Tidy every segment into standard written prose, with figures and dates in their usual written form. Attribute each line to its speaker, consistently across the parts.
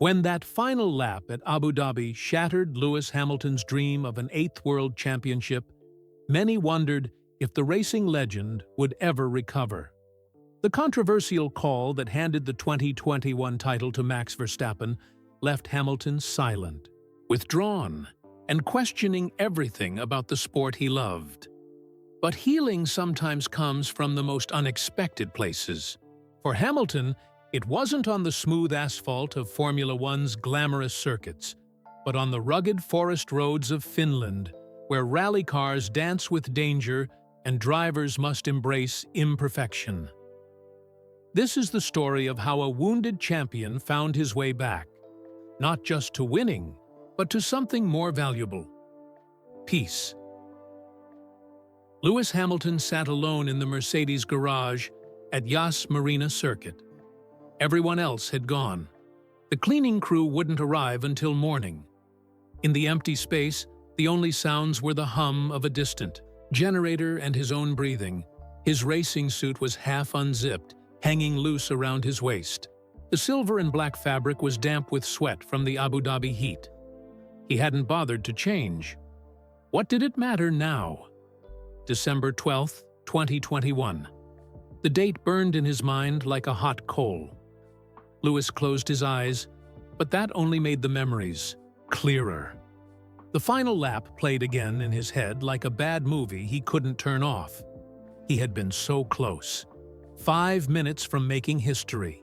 Speaker 1: When that final lap at Abu Dhabi shattered Lewis Hamilton's dream of an eighth world championship, many wondered if the racing legend would ever recover. The controversial call that handed the 2021 title to Max Verstappen left Hamilton silent, withdrawn, and questioning everything about the sport he loved. But healing sometimes comes from the most unexpected places. For Hamilton, it wasn't on the smooth asphalt of Formula One's glamorous circuits, but on the rugged forest roads of Finland, where rally cars dance with danger and drivers must embrace imperfection. This is the story of how a wounded champion found his way back, not just to winning, but to something more valuable: peace. Lewis Hamilton sat alone in the Mercedes garage at Yas Marina Circuit. Everyone else had gone. The cleaning crew wouldn't arrive until morning. In the empty space, the only sounds were the hum of a distant generator and his own breathing. His racing suit was half unzipped, hanging loose around his waist. The silver and black fabric was damp with sweat from the Abu Dhabi heat. He hadn't bothered to change. What did it matter now? December 12, 2021. The date burned in his mind like a hot coal. Lewis closed his eyes, but that only made the memories clearer. The final lap played again in his head like a bad movie he couldn't turn off. He had been so close. 5 minutes from making history.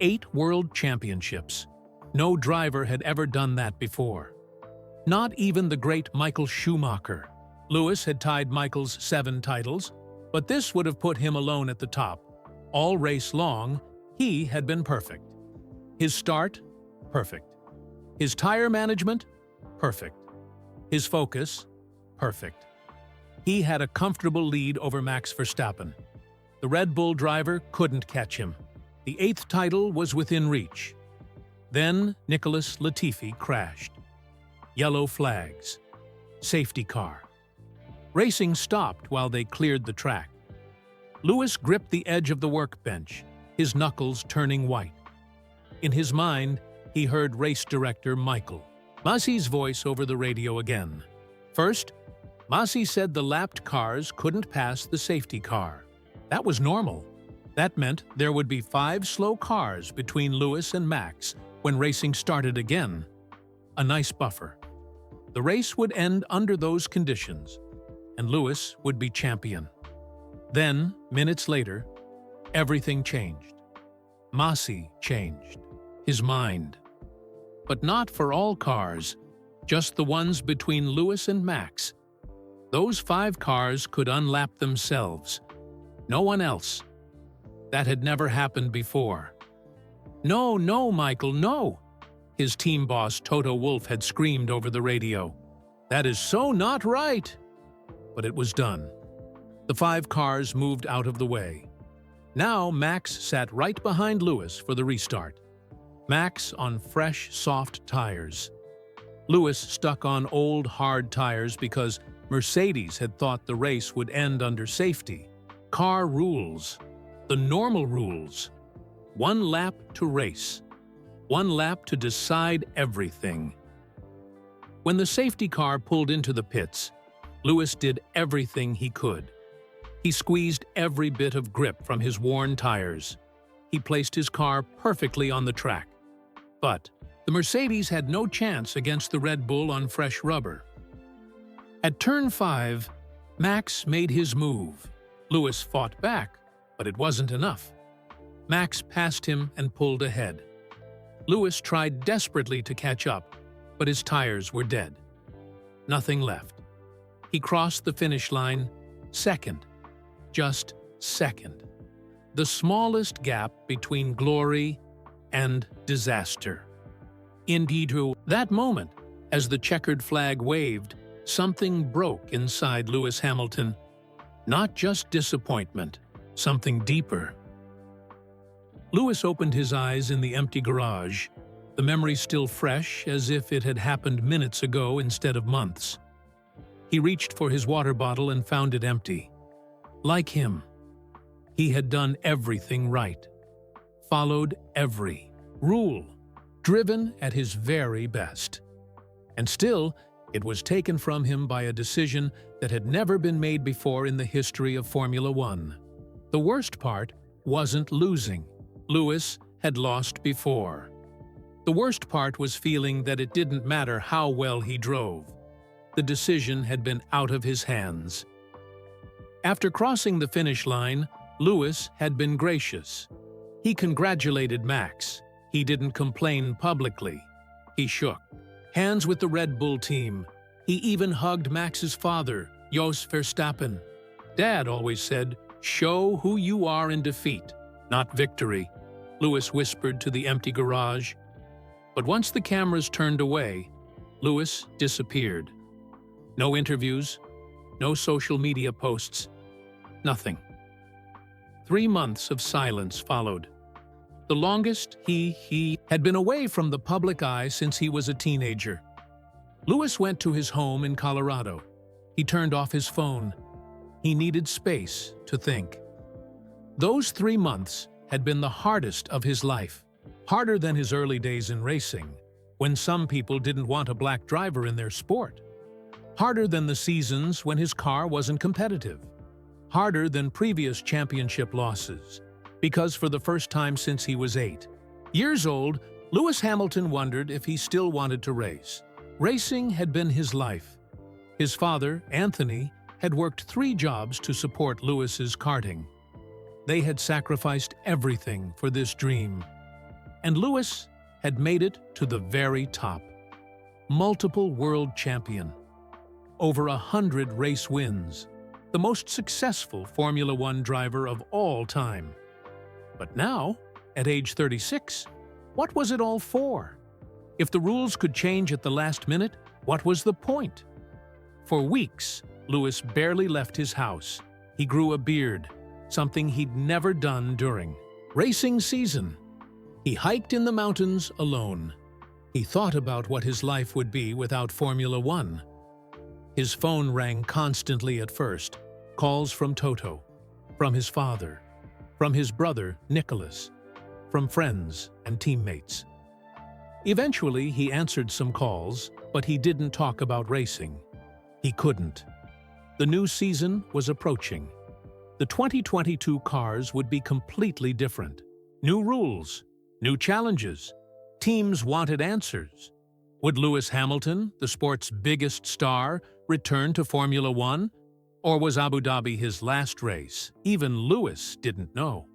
Speaker 1: 8 world championships. No driver had ever done that before. Not even the great Michael Schumacher. Lewis had tied Michael's 7 titles, but this would have put him alone at the top. All race long, he had been perfect. His start, perfect. His tire management, perfect. His focus, perfect. He had a comfortable lead over Max Verstappen. The Red Bull driver couldn't catch him. The 8th title was within reach. Then Nicholas Latifi crashed. Yellow flags. Safety car. Racing stopped while they cleared the track. Lewis gripped the edge of the workbench, his knuckles turning white. In his mind, he heard race director Michael Masi's voice over the radio again. First, Masi said the lapped cars couldn't pass the safety car. That was normal. That meant there would be 5 slow cars between Lewis and Max when racing started again. A nice buffer. The race would end under those conditions, and Lewis would be champion. Then, minutes later, everything changed. Masi changed. His mind. But not for all cars, just the ones between Lewis and Max. Those 5 cars could unlap themselves. No one else. That had never happened before. "No, no, Michael, no!" His team boss Toto Wolff had screamed over the radio. "That is so not right!" But it was done. The 5 cars moved out of the way. Now Max sat right behind Lewis for the restart. Max on fresh, soft tires. Lewis stuck on old, hard tires because Mercedes had thought the race would end under safety. Car rules. The normal rules. 1 lap to race. 1 lap to decide everything. When the safety car pulled into the pits, Lewis did everything he could. He squeezed every bit of grip from his worn tires. He placed his car perfectly on the track. But the Mercedes had no chance against the Red Bull on fresh rubber. At turn 5, Max made his move. Lewis fought back, but it wasn't enough. Max passed him and pulled ahead. Lewis tried desperately to catch up, but his tires were dead. Nothing left. He crossed the finish line, second. Just second. The smallest gap between glory and disaster. Indeed, that moment, as the checkered flag waved, something broke inside Lewis Hamilton. Not just disappointment, something deeper. Lewis opened his eyes in the empty garage, the memory still fresh as if it had happened minutes ago instead of months. He reached for his water bottle and found it empty. Like him, he had done everything right, followed every rule, driven at his very best. And still, it was taken from him by a decision that had never been made before in the history of Formula One. The worst part wasn't losing. Lewis had lost before. The worst part was feeling that it didn't matter how well he drove. The decision had been out of his hands. After crossing the finish line, Lewis had been gracious. He congratulated Max. He didn't complain publicly. He shook hands with the Red Bull team. He even hugged Max's father, Jos Verstappen. Dad always said, "Show who you are in defeat, not victory," Lewis whispered to the empty garage. But once the cameras turned away, Lewis disappeared. No interviews, no social media posts, nothing. 3 months of silence followed. The longest he had been away from the public eye since he was a teenager. Lewis went to his home in Colorado. He turned off his phone. He needed space to think. Those 3 months had been the hardest of his life, harder than his early days in racing, when some people didn't want a black driver in their sport. Harder than the seasons when his car wasn't competitive. Harder than previous championship losses, because for the first time since he was 8 years old, Lewis Hamilton wondered if he still wanted to race. Racing had been his life. His father, Anthony, had worked 3 jobs to support Lewis's karting. They had sacrificed everything for this dream. And Lewis had made it to the very top. Multiple world champion. Over 100 race wins. The most successful Formula One driver of all time. But now, at age 36, what was it all for? If the rules could change at the last minute, what was the point? For weeks, Lewis barely left his house. He grew a beard, something he'd never done during racing season. He hiked in the mountains alone. He thought about what his life would be without Formula One. His phone rang constantly at first. Calls from Toto, from his father, from his brother, Nicholas, from friends and teammates. Eventually, he answered some calls, but he didn't talk about racing. He couldn't. The new season was approaching. The 2022 cars would be completely different. New rules, new challenges. Teams wanted answers. Would Lewis Hamilton, the sport's biggest star, return to Formula One? Or was Abu Dhabi his last race? Even Lewis didn't know.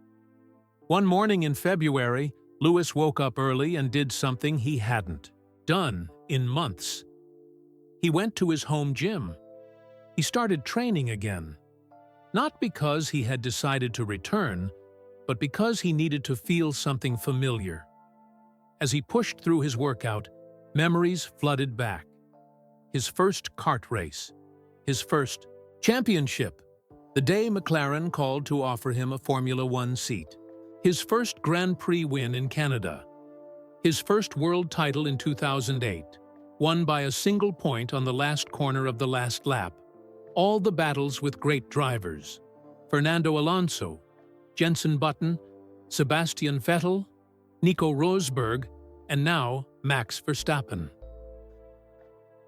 Speaker 1: One morning in February, Lewis woke up early and did something he hadn't done in months. He went to his home gym. He started training again. Not because he had decided to return, but because he needed to feel something familiar. As he pushed through his workout, memories flooded back. His first kart race. His first championship. The day McLaren called to offer him a Formula One seat. His first Grand Prix win in Canada. His first world title in 2008, won by a single point on the last corner of the last lap. All the battles with great drivers. Fernando Alonso, Jenson Button, Sebastian Vettel, Nico Rosberg, and now Max Verstappen.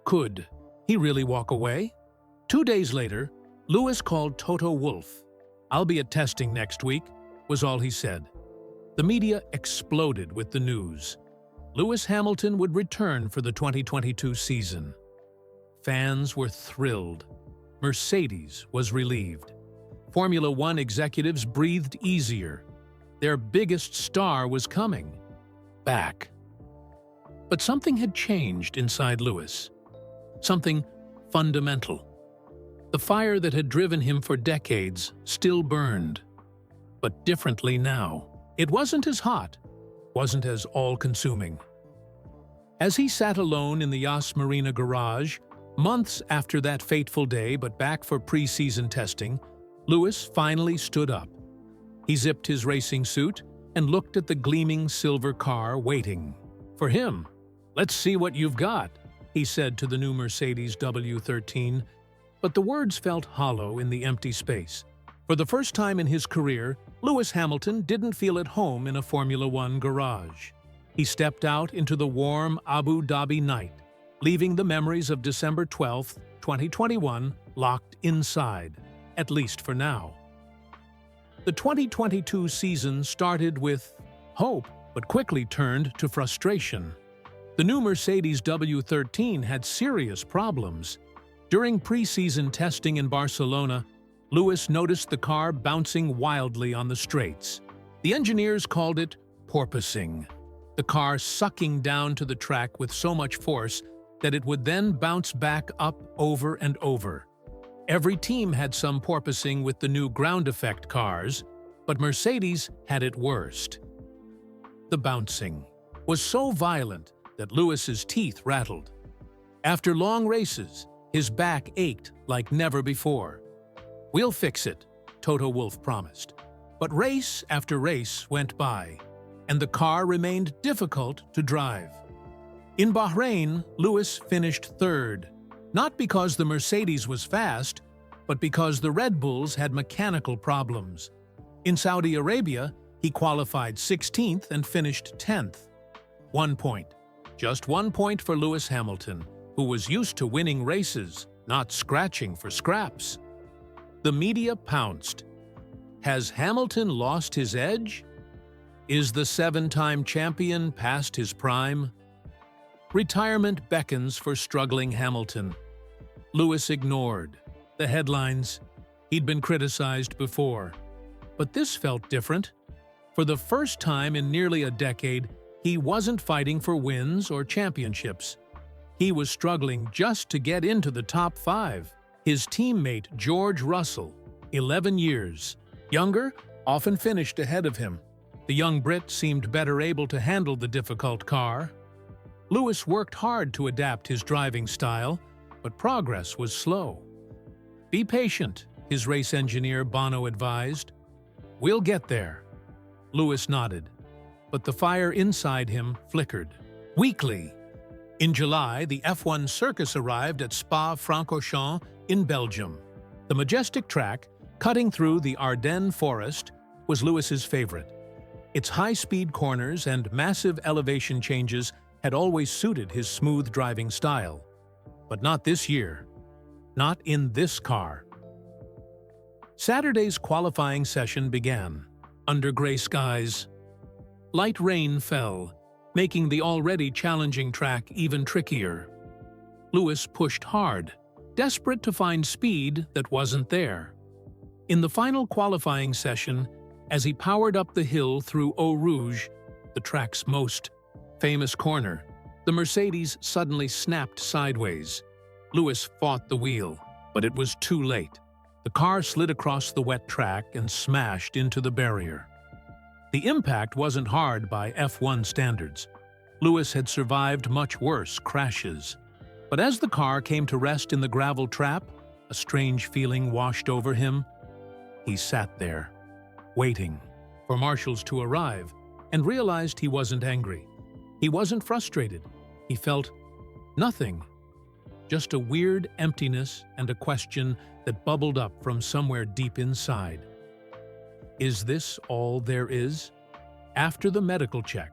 Speaker 1: Could he really walk away? 2 days later, Lewis called Toto Wolff. "I'll be at testing next week," was all he said. The media exploded with the news. Lewis Hamilton would return for the 2022 season. Fans were thrilled. Mercedes was relieved. Formula One executives breathed easier. Their biggest star was coming back. But something had changed inside Lewis. Something fundamental. The fire that had driven him for decades still burned, but differently now. It wasn't as hot, wasn't as all-consuming. As he sat alone in the Yas Marina garage, months after that fateful day but back for pre-season testing, Lewis finally stood up. He zipped his racing suit and looked at the gleaming silver car waiting for him. "Let's see what you've got," he said to the new Mercedes W13, but the words felt hollow in the empty space. For the first time in his career, Lewis Hamilton didn't feel at home in a Formula One garage. He stepped out into the warm Abu Dhabi night, leaving the memories of December 12, 2021, locked inside, at least for now. The 2022 season started with hope, but quickly turned to frustration. The new Mercedes W13 had serious problems. During pre-season testing in Barcelona, Lewis noticed the car bouncing wildly on the straights. The engineers called it porpoising, the car sucking down to the track with so much force that it would then bounce back up over and over. Every team had some porpoising with the new ground effect cars, but Mercedes had it worst. The bouncing was so violent that Lewis's teeth rattled. After long races, his back ached like never before. "We'll fix it," Toto Wolff promised. But race after race went by, and the car remained difficult to drive. In Bahrain, Lewis finished third, not because the Mercedes was fast, but because the Red Bulls had mechanical problems. In Saudi Arabia, he qualified 16th and finished 10th. 1 point. Just 1 point for Lewis Hamilton, who was used to winning races, not scratching for scraps. The media pounced. Has Hamilton lost his edge? Is the 7-time champion past his prime? Retirement beckons for struggling Hamilton. Lewis ignored the headlines. He'd been criticized before. But this felt different. For the first time in nearly a decade, he wasn't fighting for wins or championships. He was struggling just to get into the top 5. His teammate George Russell, 11 years younger, often finished ahead of him. The young Brit seemed better able to handle the difficult car. Lewis worked hard to adapt his driving style, but progress was slow. "Be patient," his race engineer Bono advised. "We'll get there." Lewis nodded, but the fire inside him flickered. Weekly. In July, the F1 circus arrived at Spa-Francorchamps in Belgium. The majestic track, cutting through the Ardennes forest, was Lewis's favorite. Its high-speed corners and massive elevation changes had always suited his smooth driving style. But not this year. Not in this car. Saturday's qualifying session began, under gray skies. Light rain fell, making the already challenging track even trickier. Lewis pushed hard, desperate to find speed that wasn't there. In the final qualifying session, as he powered up the hill through Eau Rouge, the track's most famous corner, the Mercedes suddenly snapped sideways. Lewis fought the wheel, but it was too late. The car slid across the wet track and smashed into the barrier. The impact wasn't hard by F1 standards. Lewis had survived much worse crashes. But as the car came to rest in the gravel trap, a strange feeling washed over him. He sat there, waiting for marshals to arrive, and realized he wasn't angry. He wasn't frustrated. He felt nothing. Just a weird emptiness and a question that bubbled up from somewhere deep inside. Is this all there is? After the medical check,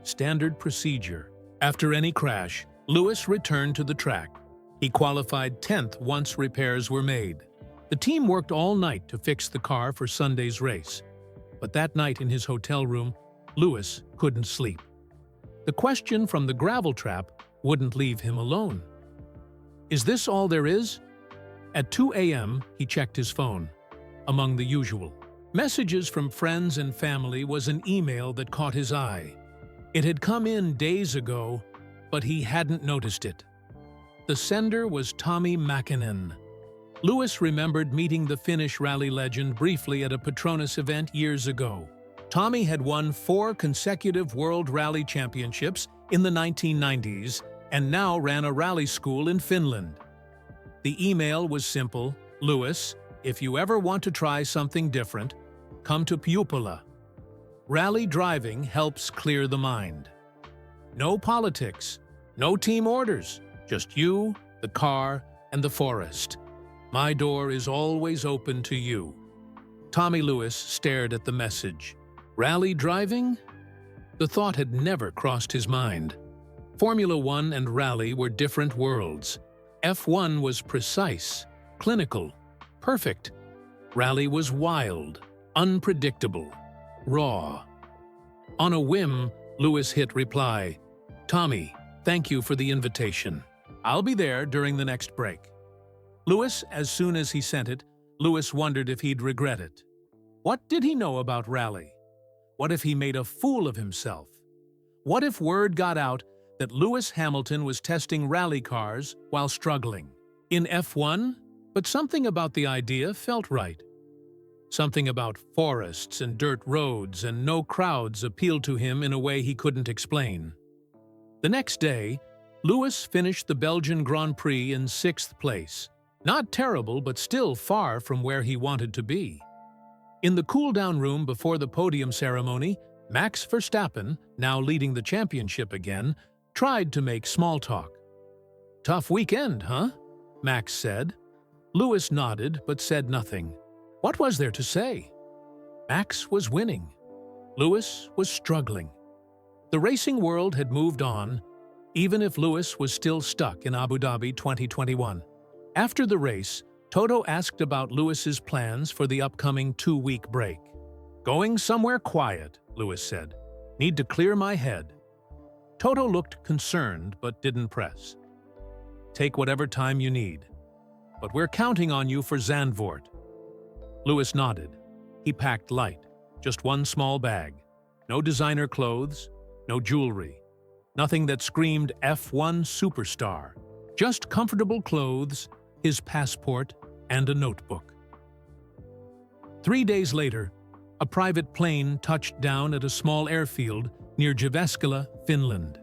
Speaker 1: standard procedure, after any crash, Lewis returned to the track. He qualified 10th once repairs were made. The team worked all night to fix the car for Sunday's race. But that night in his hotel room, Lewis couldn't sleep. The question from the gravel trap wouldn't leave him alone. Is this all there is? At 2 a.m., he checked his phone. Among the usual messages from friends and family was an email that caught his eye. It had come in days ago, but he hadn't noticed it. The sender was Tommi Mäkinen. Lewis remembered meeting the Finnish rally legend briefly at a Petronas event years ago. Tommi had won 4 consecutive World Rally Championships in the 1990s and now ran a rally school in Finland. The email was simple: "Lewis, if you ever want to try something different, come to Puuppila. Rally driving helps clear the mind. No politics, no team orders, just you, the car, and the forest. My door is always open to you." Tommy Lewis stared at the message. Rally driving? The thought had never crossed his mind. Formula One and rally were different worlds. F1 was precise, clinical, perfect. Rally was wild, unpredictable, raw. On a whim, Lewis hit reply, "Tommy, thank you for the invitation. I'll be there during the next break." As soon as he sent it, Lewis wondered if he'd regret it. What did he know about rally? What if he made a fool of himself? What if word got out that Lewis Hamilton was testing rally cars while struggling in F1? But something about the idea felt right. Something about forests and dirt roads and no crowds appealed to him in a way he couldn't explain. The next day, Lewis finished the Belgian Grand Prix in 6th place. Not terrible, but still far from where he wanted to be. In the cool-down room before the podium ceremony, Max Verstappen, now leading the championship again, tried to make small talk. "Tough weekend, huh?" Max said. Lewis nodded but said nothing. What was there to say? Max was winning. Lewis was struggling. The racing world had moved on, even if Lewis was still stuck in Abu Dhabi 2021. After the race, Toto asked about Lewis's plans for the upcoming 2-week break. "Going somewhere quiet," Lewis said. "Need to clear my head." Toto looked concerned but didn't press. "Take whatever time you need. But we're counting on you for Zandvoort." Lewis nodded. He packed light, just one small bag. No designer clothes, no jewelry. Nothing that screamed F1 superstar. Just comfortable clothes, his passport, and a notebook. 3 days later, a private plane touched down at a small airfield near Jyväskylä, Finland.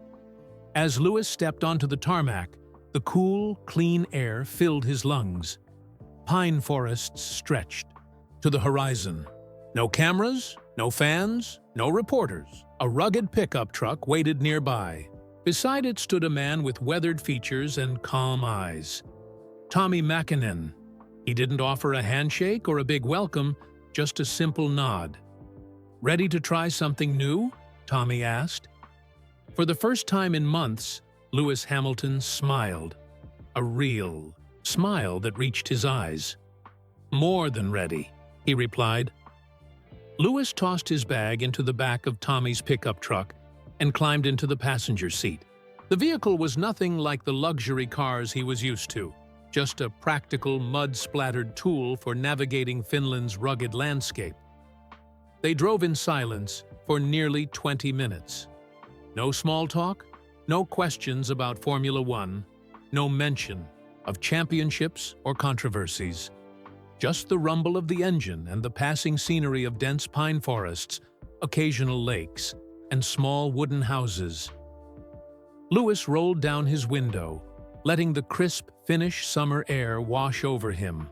Speaker 1: As Lewis stepped onto the tarmac, the cool, clean air filled his lungs. Pine forests stretched to the horizon. No cameras, no fans, no reporters. A rugged pickup truck waited nearby. Beside it stood a man with weathered features and calm eyes. Tommi Mäkinen. He didn't offer a handshake or a big welcome, just a simple nod. "Ready to try something new?" Tommi asked. For the first time in months, Lewis Hamilton smiled. A real smile that reached his eyes. "More than ready," he replied. Lewis tossed his bag into the back of Tommi's pickup truck and climbed into the passenger seat. The vehicle was nothing like the luxury cars he was used to, just a practical, mud-splattered tool for navigating Finland's rugged landscape. They drove in silence for nearly 20 minutes. No small talk, no questions about Formula One, no mention of championships or controversies. Just the rumble of the engine and the passing scenery of dense pine forests, occasional lakes, and small wooden houses. Lewis rolled down his window, letting the crisp Finnish summer air wash over him.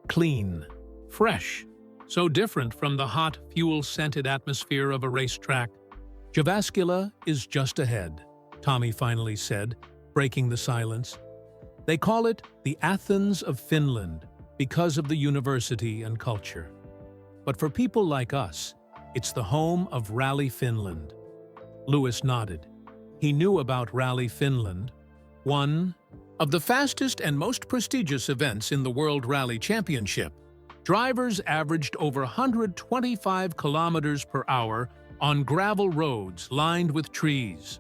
Speaker 1: Clean, fresh, so different from the hot, fuel-scented atmosphere of a racetrack. "Jyväskylä is just ahead," Tommi finally said, breaking the silence. "They call it the Athens of Finland because of the university and culture. But for people like us, it's the home of Rally Finland." Lewis nodded. He knew about Rally Finland, one of the fastest and most prestigious events in the World Rally Championship. Drivers averaged over 125 kilometers per hour on gravel roads lined with trees.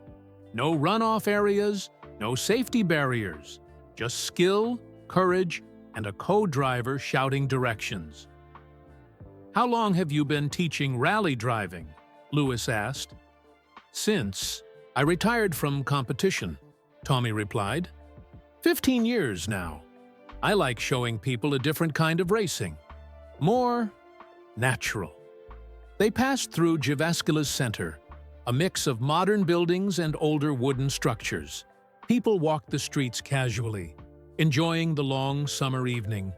Speaker 1: No runoff areas, no safety barriers, just skill, courage, and a co-driver shouting directions. "How long have you been teaching rally driving?" Lewis asked. "Since I retired from competition," Tommi replied. 15 years now. I like showing people a different kind of racing. More natural." They passed through Jyväskylä's center, a mix of modern buildings and older wooden structures. People walked the streets casually, enjoying the long summer evening.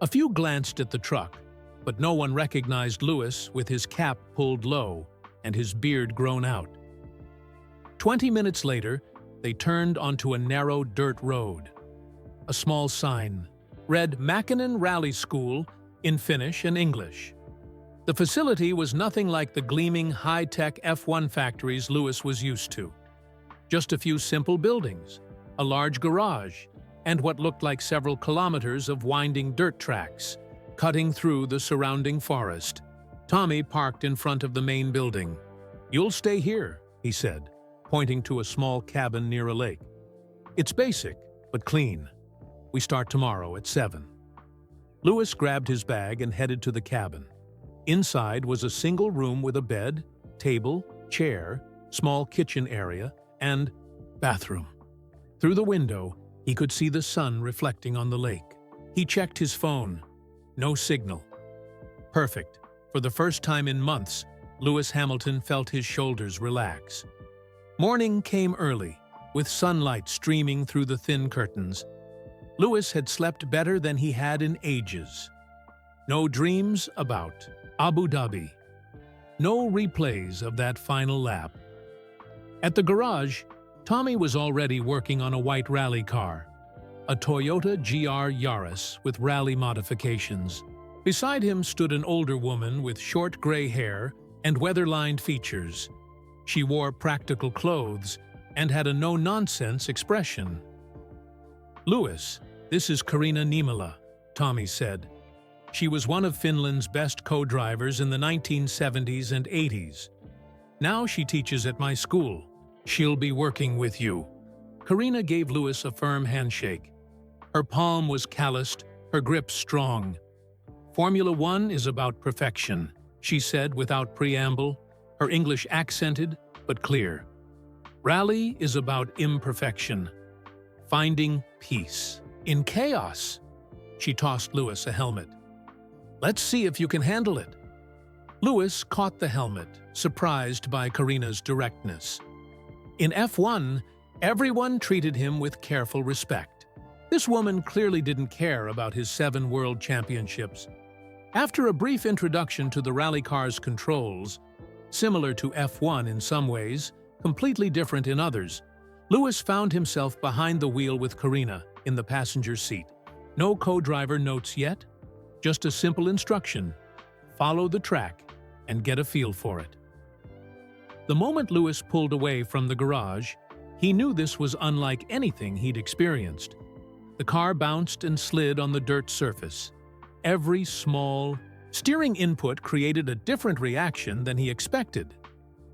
Speaker 1: A few glanced at the truck, but no one recognized Lewis with his cap pulled low and his beard grown out. 20 minutes later, they turned onto a narrow dirt road. A small sign read Mäkinen Rally School in Finnish and English. The facility was nothing like the gleaming, high-tech F1 factories Lewis was used to. Just a few simple buildings, a large garage, and what looked like several kilometers of winding dirt tracks, cutting through the surrounding forest. Tommy parked in front of the main building. "You'll stay here," he said, pointing to a small cabin near a lake. "It's basic, but clean. We start tomorrow at 7. Lewis grabbed his bag and headed to the cabin. Inside was a single room with a bed, table, chair, small kitchen area, and bathroom. Through the window, he could see the sun reflecting on the lake. He checked his phone. No signal. Perfect. For the first time in months, Lewis Hamilton felt his shoulders relax. Morning came early, with sunlight streaming through the thin curtains. Lewis had slept better than he had in ages. No dreams about Abu Dhabi. No replays of that final lap. At the garage, Tommy was already working on a white rally car, a Toyota GR Yaris with rally modifications. Beside him stood an older woman with short gray hair and weather-lined features. She wore practical clothes and had a no-nonsense expression. "Lewis, this is Karina Niemela," Tommy said. She was one of Finland's best co-drivers in the 1970s and 80s. "Now she teaches at my school. She'll be working with you." Karina gave Lewis a firm handshake. Her palm was calloused, her grip strong. "Formula One is about perfection," she said without preamble, her English accented but clear. "Rally is about imperfection, finding peace in chaos." She tossed Lewis a helmet. "Let's see if you can handle it." Lewis caught the helmet, surprised by Karina's directness. In F1, everyone treated him with careful respect. This woman clearly didn't care about his 7 world championships. After a brief introduction to the rally car's controls, similar to F1 in some ways, completely different in others, Lewis found himself behind the wheel with Karina in the passenger seat. No co-driver notes yet, just a simple instruction: follow the track and get a feel for it. The moment Lewis pulled away from the garage, he knew this was unlike anything he'd experienced. The car bounced and slid on the dirt surface. Every small steering input created a different reaction than he expected.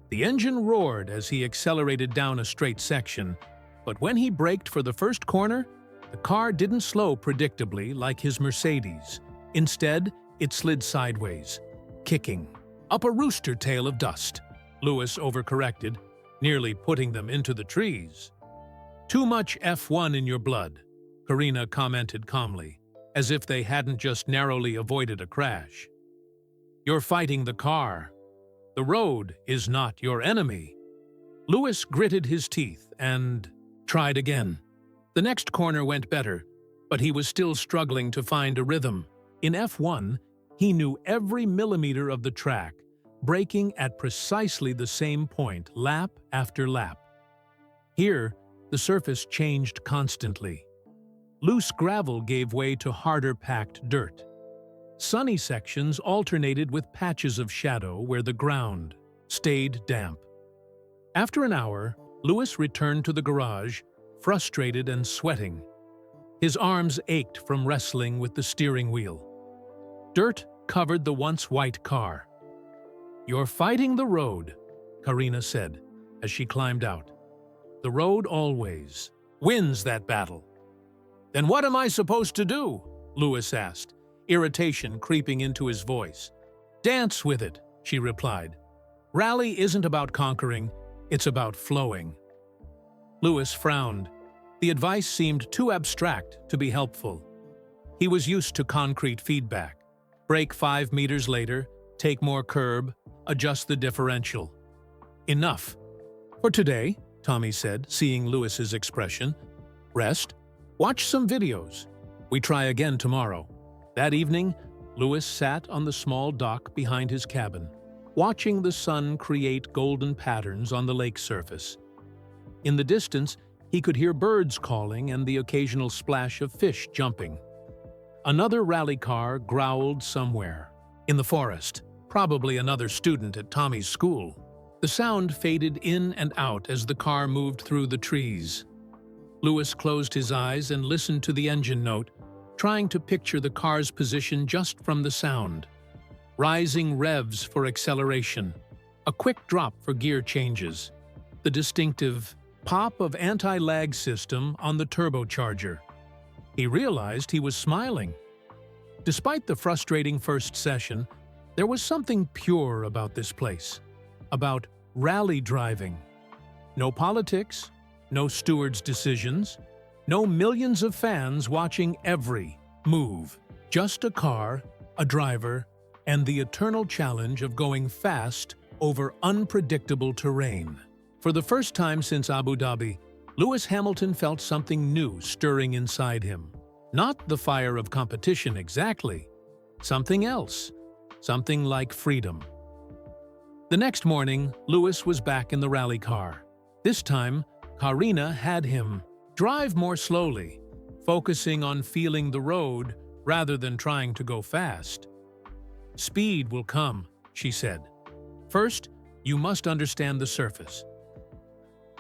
Speaker 1: The engine roared as he accelerated down a straight section, but when he braked for the first corner, the car didn't slow predictably like his Mercedes. Instead, it slid sideways, kicking up a rooster tail of dust. Lewis overcorrected, nearly putting them into the trees. "Too much F1 in your blood," Karina commented calmly, as if they hadn't just narrowly avoided a crash. "You're fighting the car. The road is not your enemy." Lewis gritted his teeth and tried again. The next corner went better, but he was still struggling to find a rhythm. In F1, he knew every millimeter of the track, braking at precisely the same point lap after lap. Here, the surface changed constantly. Loose gravel gave way to harder packed dirt. Sunny sections alternated with patches of shadow where the ground stayed damp. After an hour, Lewis returned to the garage, frustrated and sweating. His arms ached from wrestling with the steering wheel. Dirt covered the once white car. "You're fighting the road," Karina said as she climbed out. "The road always wins that battle." "Then what am I supposed to do?" Lewis asked, irritation creeping into his voice. "Dance with it," she replied. "Rally isn't about conquering, it's about flowing." Lewis frowned. The advice seemed too abstract to be helpful. He was used to concrete feedback. Brake 5 meters later, take more curb, adjust the differential. "Enough for today," Tommy said, seeing Lewis's expression. "Rest. Watch some videos. We try again tomorrow." That evening, Lewis sat on the small dock behind his cabin, watching the sun create golden patterns on the lake surface. In the distance, he could hear birds calling and the occasional splash of fish jumping. Another rally car growled somewhere. In the forest, probably another student at Tommy's school. The sound faded in and out as the car moved through the trees. Louis closed his eyes and listened to the engine note, trying to picture the car's position just from the sound. Rising revs for acceleration, a quick drop for gear changes, the distinctive pop of anti-lag system on the turbocharger. He realized he was smiling. Despite the frustrating first session, there was something pure about this place, about rally driving. No politics, no stewards' decisions, no millions of fans watching every move. Just a car, a driver, and the eternal challenge of going fast over unpredictable terrain. For the first time since Abu Dhabi, Lewis Hamilton felt something new stirring inside him. Not the fire of competition exactly. Something else. Something like freedom. The next morning, Lewis was back in the rally car. This time, Karina had him drive more slowly, focusing on feeling the road rather than trying to go fast. "Speed will come," she said. "First, you must understand the surface."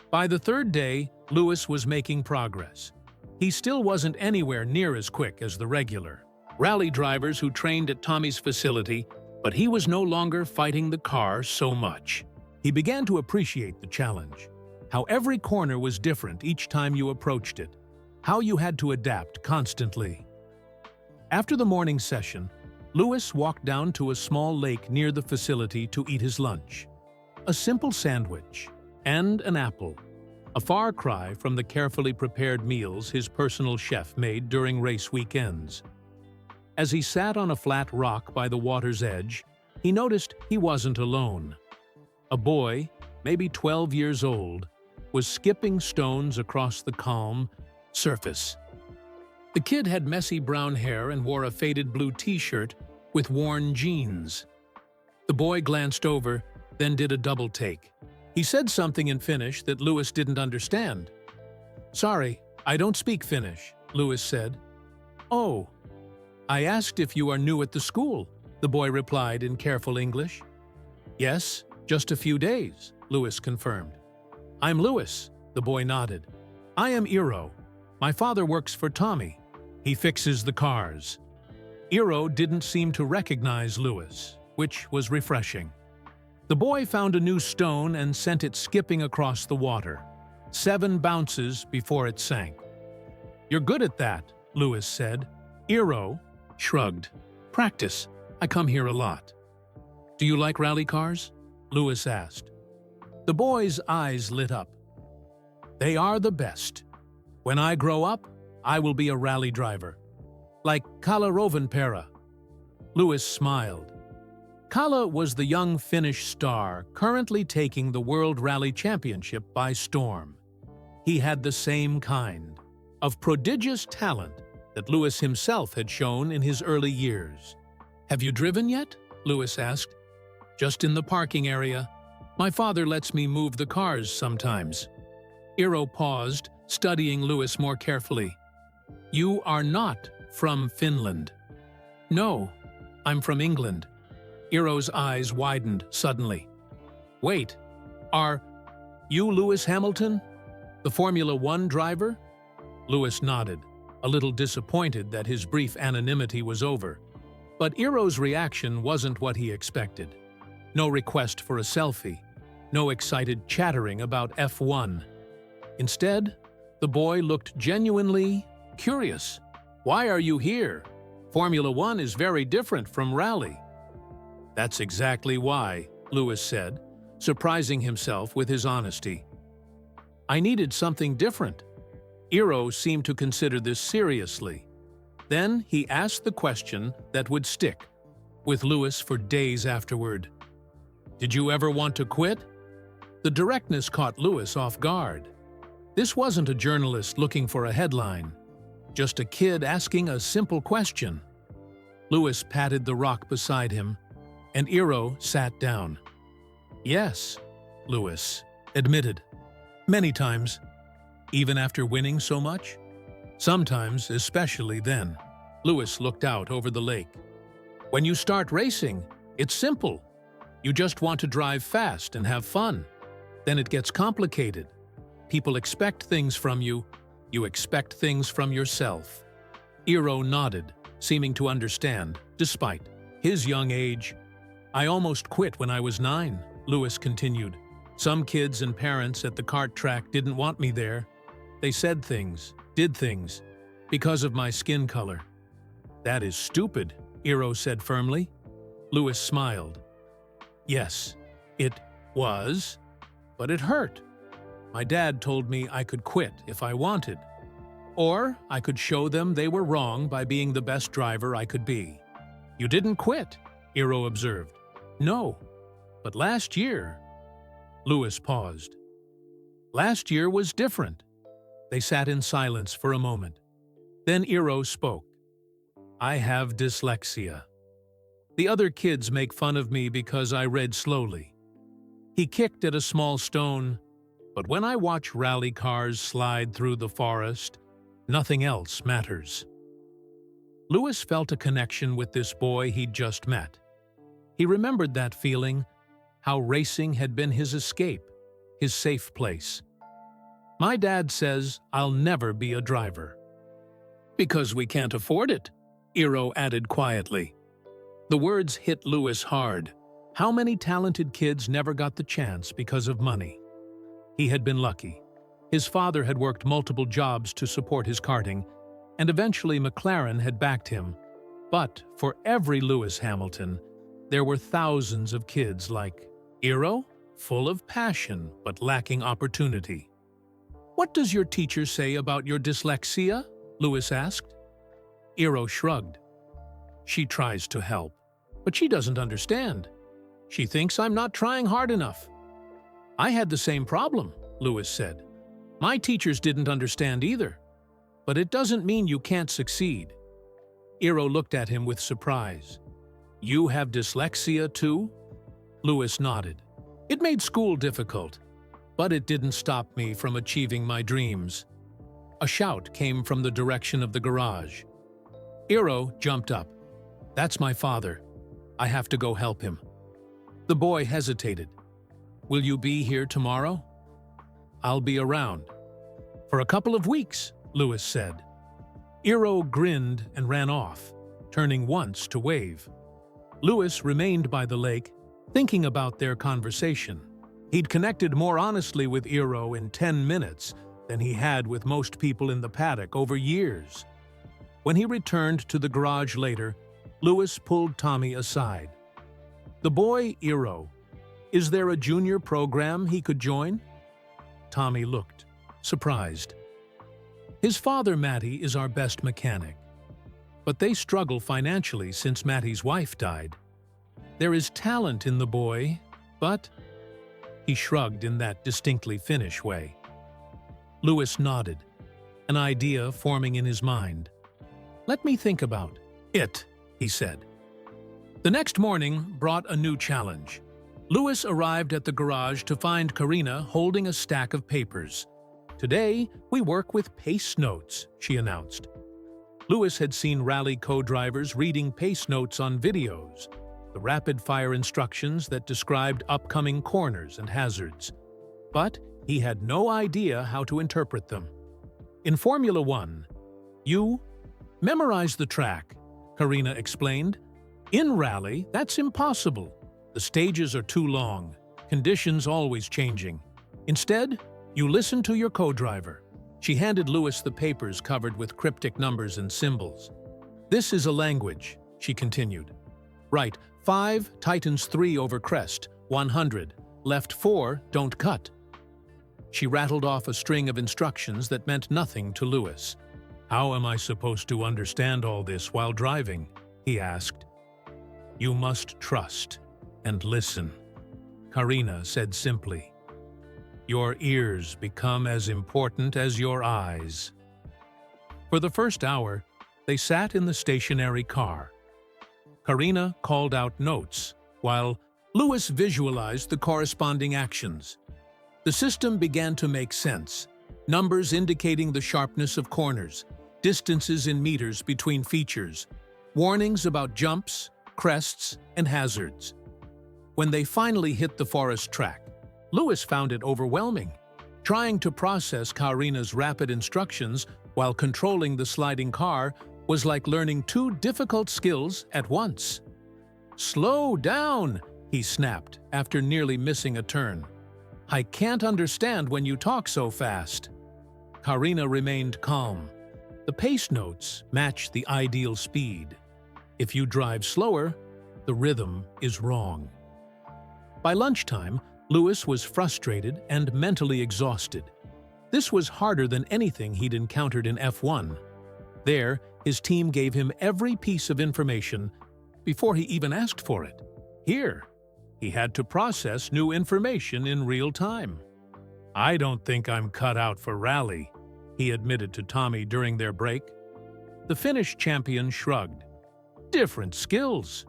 Speaker 1: By the third day, Lewis was making progress. He still wasn't anywhere near as quick as the regular rally drivers who trained at Tommy's facility, but he was no longer fighting the car so much. He began to appreciate the challenge. How every corner was different each time you approached it. How you had to adapt constantly. After the morning session, Lewis walked down to a small lake near the facility to eat his lunch. A simple sandwich and an apple. A far cry from the carefully prepared meals his personal chef made during race weekends. As he sat on a flat rock by the water's edge, he noticed he wasn't alone. A boy, maybe 12 years old, was skipping stones across the calm surface. The kid had messy brown hair and wore a faded blue t-shirt with worn jeans. The boy glanced over, then did a double take. He said something in Finnish that Lewis didn't understand. "Sorry, I don't speak Finnish," Lewis said. "Oh, I asked if you are new at the school," the boy replied in careful English. "Yes, just a few days," Lewis confirmed. "I'm Lewis," the boy nodded. "I am Eero. My father works for Tommy. He fixes the cars." Eero didn't seem to recognize Lewis, which was refreshing. The boy found a new stone and sent it skipping across the water. 7 bounces before it sank. "You're good at that," Lewis said. Eero shrugged. "Practice. I come here a lot." "Do you like rally cars?" Lewis asked. The boy's eyes lit up. "They are the best. When I grow up, I will be a rally driver. Like Kalle Rovanperä." Lewis smiled. Kalle was the young Finnish star currently taking the World Rally Championship by storm. He had the same kind of prodigious talent that Lewis himself had shown in his early years. "Have you driven yet?" Lewis asked. "Just in the parking area. My father lets me move the cars sometimes." Eero paused, studying Lewis more carefully. "You are not from Finland." "No, I'm from England." Eero's eyes widened suddenly. "Wait, are you Lewis Hamilton, the Formula One driver?" Lewis nodded, a little disappointed that his brief anonymity was over. But Eero's reaction wasn't what he expected. No request for a selfie, no excited chattering about F1. Instead, the boy looked genuinely curious. "Why are you here? Formula One is very different from rally." "That's exactly why," Lewis said, surprising himself with his honesty. "I needed something different." Eero seemed to consider this seriously. Then he asked the question that would stick with Lewis for days afterward. "Did you ever want to quit?" The directness caught Lewis off guard. This wasn't a journalist looking for a headline, just a kid asking a simple question. Lewis patted the rock beside him, and Eero sat down. "Yes," Lewis admitted. "Many times. Even after winning so much? Sometimes, especially then." Lewis looked out over the lake. "When you start racing, It's simple. You just want to drive fast and have fun. Then it gets complicated. People expect things from you. You expect things from yourself. Eero nodded, seeming to understand, despite his young age. I almost quit when I was 9, Lewis continued. Some kids and parents at the kart track didn't want me there. They said things, did things, because of my skin color. That is stupid, Eero said firmly. Lewis smiled. Yes, it was, but it hurt. My dad told me I could quit if I wanted. Or I could show them they were wrong by being the best driver I could be. You didn't quit, Eero observed. No, but last year... Lewis paused. Last year was different. They sat in silence for a moment. Then Eero spoke. I have dyslexia. The other kids make fun of me because I read slowly. He kicked at a small stone, but when I watch rally cars slide through the forest, nothing else matters. Lewis felt a connection with this boy he'd just met. He remembered that feeling, how racing had been his escape, his safe place. My dad says I'll never be a driver. Because we can't afford it, Eero added quietly. The words hit Lewis hard. How many talented kids never got the chance because of money? He had been lucky. His father had worked multiple jobs to support his karting, and eventually McLaren had backed him. But for every Lewis Hamilton, there were thousands of kids like Eero, full of passion but lacking opportunity. What does your teacher say about your dyslexia? Lewis asked. Eero shrugged. She tries to help, but she doesn't understand. She thinks I'm not trying hard enough. I had the same problem, Lewis said. My teachers didn't understand either. But it doesn't mean you can't succeed. Eero looked at him with surprise. You have dyslexia too? Lewis nodded. It made school difficult, but it didn't stop me from achieving my dreams. A shout came from the direction of the garage. Eero jumped up. That's my father. I have to go help him. The boy hesitated. Will you be here tomorrow? I'll be around. For a couple of weeks, Lewis said. Eero grinned and ran off, turning once to wave. Lewis remained by the lake, thinking about their conversation. He'd connected more honestly with Eero in 10 minutes than he had with most people in the paddock over years. When he returned to the garage later, Lewis pulled Tommy aside. The boy, Eero, is there a junior program he could join? Tommy looked, surprised. His father, Matty, is our best mechanic. But they struggle financially since Matty's wife died. There is talent in the boy, but... He shrugged in that distinctly Finnish way. Lewis nodded, an idea forming in his mind. Let me think about it, he said. The next morning brought a new challenge. Lewis arrived at the garage to find Karina holding a stack of papers. Today, we work with pace notes, she announced. Lewis had seen rally co-drivers reading pace notes on videos, the rapid-fire instructions that described upcoming corners and hazards. But he had no idea how to interpret them. In Formula One, you memorize the track, Karina explained. In rally, that's impossible. The stages are too long, conditions always changing. Instead, you listen to your co-driver. She handed Lewis the papers covered with cryptic numbers and symbols. This is a language, she continued. Right, 5, tightens 3 over crest, 100, left 4, don't cut. She rattled off a string of instructions that meant nothing to Lewis. How am I supposed to understand all this while driving? He asked. You must trust and listen, Karina said simply. Your ears become as important as your eyes. For the first hour, they sat in the stationary car. Karina called out notes, while Lewis visualized the corresponding actions. The system began to make sense, numbers indicating the sharpness of corners, distances in meters between features, warnings about jumps, crests, and hazards. When they finally hit the forest track, Lewis found it overwhelming. Trying to process Karina's rapid instructions while controlling the sliding car was like learning two difficult skills at once. "Slow down," he snapped after nearly missing a turn. "I can't understand when you talk so fast." Karina remained calm. The pace notes match the ideal speed. If you drive slower, the rhythm is wrong. By lunchtime, Lewis was frustrated and mentally exhausted. This was harder than anything he'd encountered in F1. There, his team gave him every piece of information before he even asked for it. Here, he had to process new information in real time. "I don't think I'm cut out for rally," he admitted to Tommy during their break. The Finnish champion shrugged. "Different skills.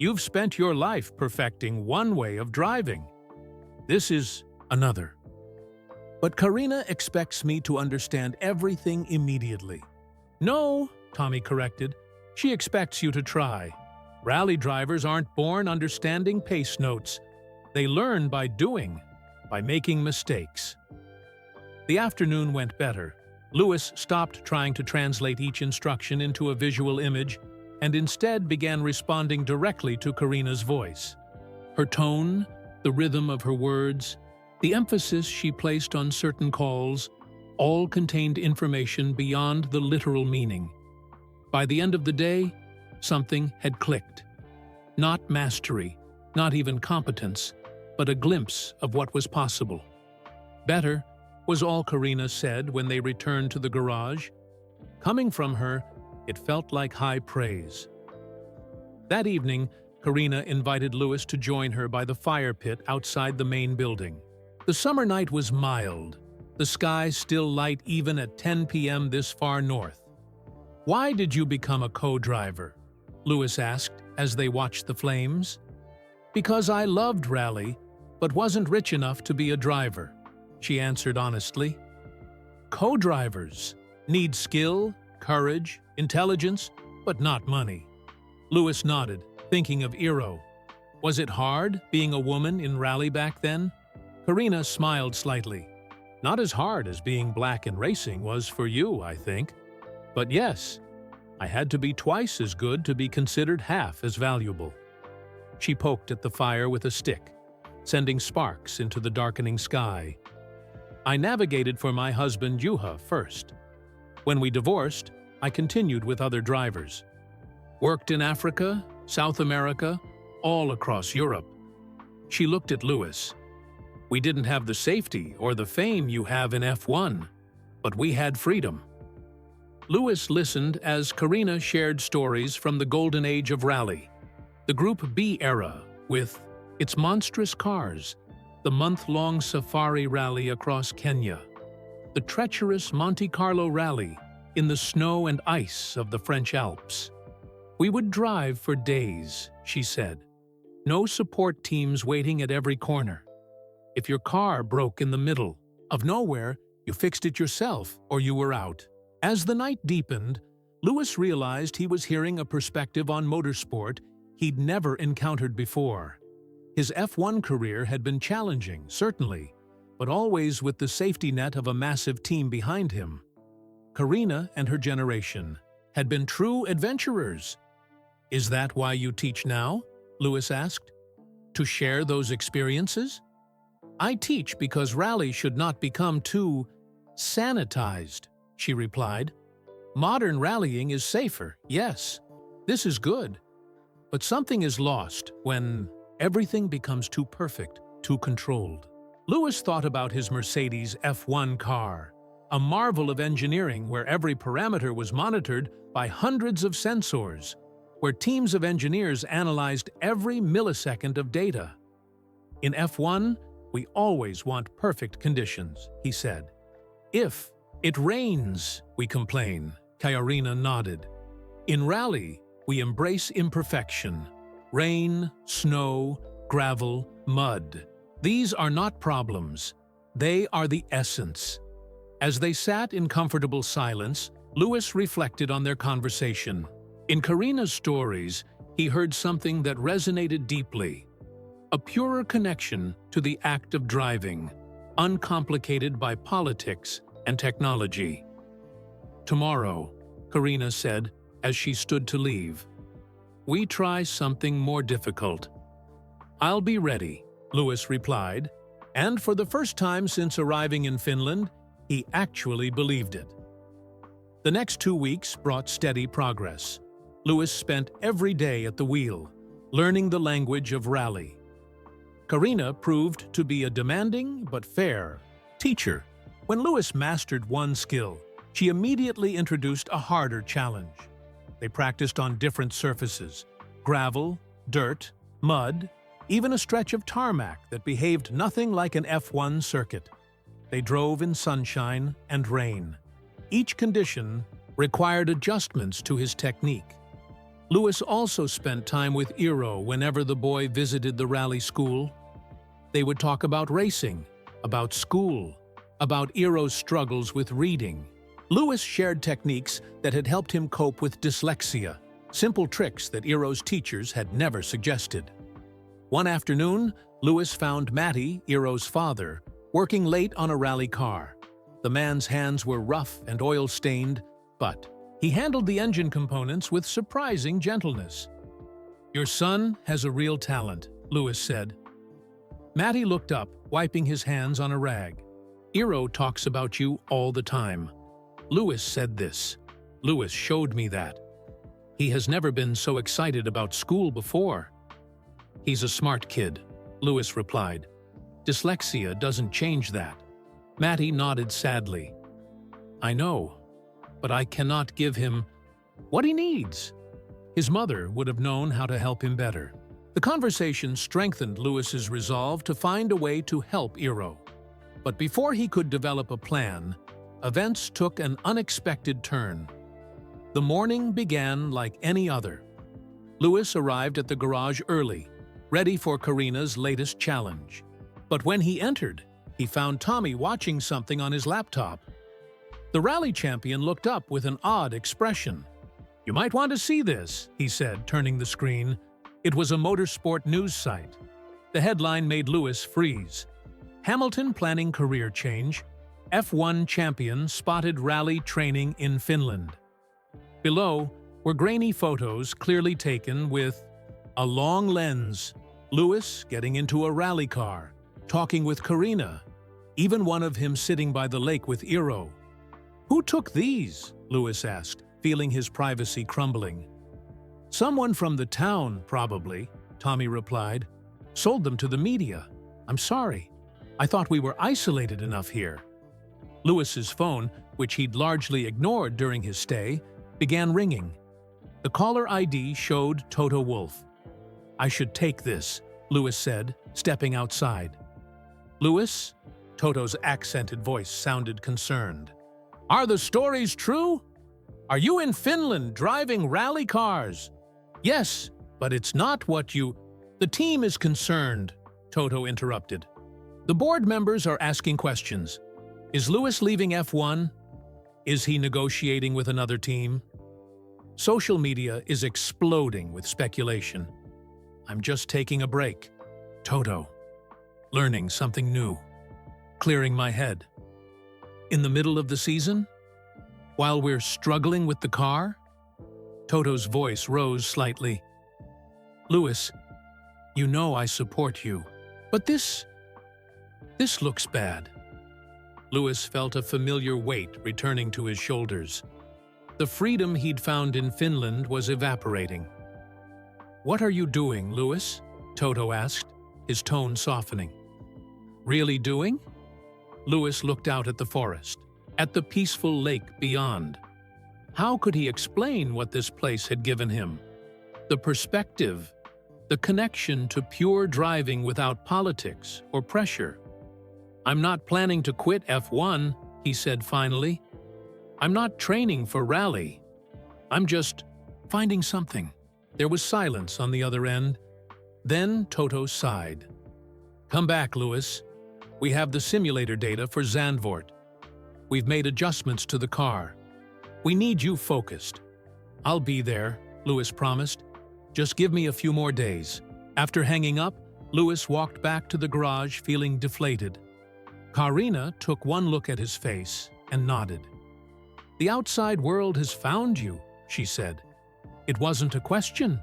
Speaker 1: You've spent your life perfecting one way of driving. This is another." "But Karina expects me to understand everything immediately." "No," Tommy corrected. "She expects you to try. Rally drivers aren't born understanding pace notes. They learn by doing, by making mistakes." The afternoon went better. Lewis stopped trying to translate each instruction into a visual image and instead began responding directly to Karina's voice. Her tone, the rhythm of her words, the emphasis she placed on certain calls, all contained information beyond the literal meaning. By the end of the day, something had clicked. Not mastery, not even competence, but a glimpse of what was possible. "Better," was all Karina said when they returned to the garage. Coming from her, it felt like high praise. That evening, Karina invited Lewis to join her by the fire pit outside the main building. The summer night was mild, the sky still light even at 10 p.m. this far north. "Why did you become a co-driver?" Lewis asked as they watched the flames. "Because I loved rally, but wasn't rich enough to be a driver," she answered honestly. "Co-drivers need skill, courage, intelligence, but not money." Lewis nodded, thinking of Eero. Was it hard being a woman in rally back then? Karina smiled slightly. "Not as hard as being black in racing was for you, I think. But yes, I had to be twice as good to be considered half as valuable." She poked at the fire with a stick, sending sparks into the darkening sky. "I navigated for my husband Juha first. When we divorced, I continued with other drivers. Worked in Africa, South America, all across Europe." She looked at Lewis. "We didn't have the safety or the fame you have in F1, but we had freedom." Lewis listened as Karina shared stories from the golden age of rally, the Group B era with its monstrous cars, the month-long safari rally across Kenya, the treacherous Monte Carlo rally in the snow and ice of the French Alps. "We would drive for days," she said. "No support teams waiting at every corner. If your car broke in the middle of nowhere, you fixed it yourself or you were out." As the night deepened, Lewis realized he was hearing a perspective on motorsport he'd never encountered before. His F1 career had been challenging, certainly, but always with the safety net of a massive team behind him. Karina and her generation had been true adventurers. "Is that why you teach now?" Lewis asked. "To share those experiences?" "I teach because rally should not become too sanitized," she replied. "Modern rallying is safer, yes. This is good. But something is lost when everything becomes too perfect, too controlled." Lewis thought about his Mercedes F1 car, a marvel of engineering where every parameter was monitored by hundreds of sensors, where teams of engineers analyzed every millisecond of data. "In F1, we always want perfect conditions," he said. "If it rains, we complain," Karina nodded. "In rally, we embrace imperfection. Rain, snow, gravel, mud. These are not problems. They are the essence." As they sat in comfortable silence, Lewis reflected on their conversation. In Karina's stories, he heard something that resonated deeply. a purer connection to the act of driving, uncomplicated by politics and technology. "Tomorrow," Karina said as she stood to leave, "we try something more difficult." "I'll be ready," Lewis replied, and for the first time since arriving in Finland, he actually believed it. The next 2 weeks brought steady progress. Lewis spent every day at the wheel, learning the language of rally. Karina proved to be a demanding but fair teacher. When Lewis mastered one skill, she immediately introduced a harder challenge. They practiced on different surfaces: gravel, dirt, mud, even a stretch of tarmac that behaved nothing like an F1 circuit. They drove in sunshine and rain. Each condition required adjustments to his technique. Lewis also spent time with Eero whenever the boy visited the rally school. They would talk about racing, about school, about Eero's struggles with reading. Lewis shared techniques that had helped him cope with dyslexia, simple tricks that Eero's teachers had never suggested. One afternoon, Lewis found Matti, Eero's father, working late on a rally car. The man's hands were rough and oil-stained, but he handled the engine components with surprising gentleness. "Your son has a real talent," Lewis said. Matti looked up, wiping his hands on a rag. "Eero talks about you all the time. Lewis said this. Lewis showed me that. He has never been so excited about school before." "He's a smart kid," Lewis replied. "Dyslexia doesn't change that." Matti nodded sadly. "I know, but I cannot give him what he needs." His mother would have known how to help him better. The conversation strengthened Lewis's resolve to find a way to help Eero. But before he could develop a plan, events took an unexpected turn. The morning began like any other. Lewis arrived at the garage early, ready for Karina's latest challenge. But when he entered, he found Tommy watching something on his laptop. The rally champion looked up with an odd expression. "You might want to see this," he said, turning the screen. It was a motorsport news site. The headline made Lewis freeze. "Hamilton planning career change. F1 champion spotted rally training in Finland." Below were grainy photos clearly taken with a long lens. Lewis getting into a rally car, talking with Karina, even one of him sitting by the lake with Eero. "Who took these?" Lewis asked, feeling his privacy crumbling. "Someone from the town, probably," Tommy replied. "Sold them to the media. I'm sorry. I thought we were isolated enough here." Lewis's phone, which he'd largely ignored during his stay, began ringing. The caller ID showed Toto Wolff. "I should take this," Lewis said, stepping outside. "Lewis?" Toto's accented voice sounded concerned. "Are the stories true? Are you in Finland driving rally cars?" "Yes, but it's not what you—" "The team is concerned," Toto interrupted. "The board members are asking questions. Is Lewis leaving F1? Is he negotiating with another team?" Social media is exploding with speculation. "I'm just taking a break. Toto. Learning something new. Clearing my head. In the middle of the season? While we're struggling with the car?" Toto's voice rose slightly. "Lewis, you know I support you, but this looks bad." Lewis felt a familiar weight returning to his shoulders. The freedom he'd found in Finland was evaporating. "What are you doing, Lewis?" Toto asked, his tone softening. "Really doing?" Lewis looked out at the forest, at the peaceful lake beyond. How could he explain what this place had given him? The perspective, the connection to pure driving without politics or pressure. "I'm not planning to quit F1, he said finally. "I'm not training for rally. I'm just finding something." There was silence on the other end. Then Toto sighed. "Come back, Lewis. We have the simulator data for Zandvoort. We've made adjustments to the car. We need you focused." "I'll be there," Lewis promised. "Just give me a few more days." After hanging up, Louis walked back to the garage feeling deflated. Karina took one look at his face and nodded. "The outside world has found you," she said. "It wasn't a question."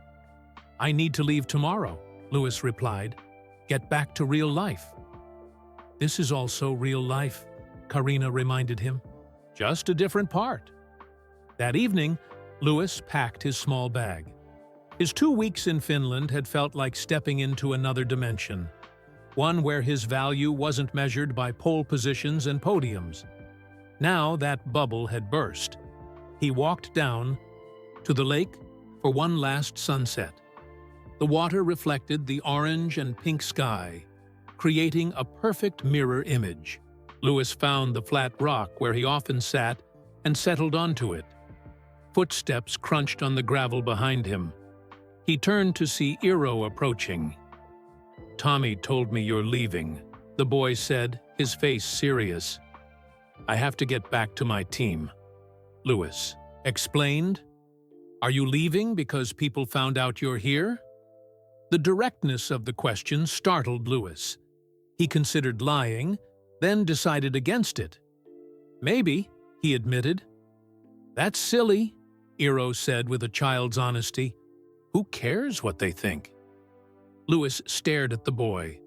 Speaker 1: "I need to leave tomorrow," Louis replied. "Get back to real life." "This is also real life," Karina reminded him. "Just a different part." That evening, Louis packed his small bag. His 2 weeks in Finland had felt like stepping into another dimension, one where his value wasn't measured by pole positions and podiums. Now that bubble had burst. He walked down to the lake for one last sunset. The water reflected the orange and pink sky, creating a perfect mirror image. Louis found the flat rock where he often sat and settled onto it. Footsteps crunched on the gravel behind him. He turned to see Eero approaching. "Tommy told me you're leaving," the boy said, his face serious. "I have to get back to my team," Louis explained. "Are you leaving because people found out you're here?" The directness of the question startled Louis. He considered lying, then decided against it. "Maybe," he admitted. "That's silly," Eero said with a child's honesty. "Who cares what they think?" Louis stared at the boy,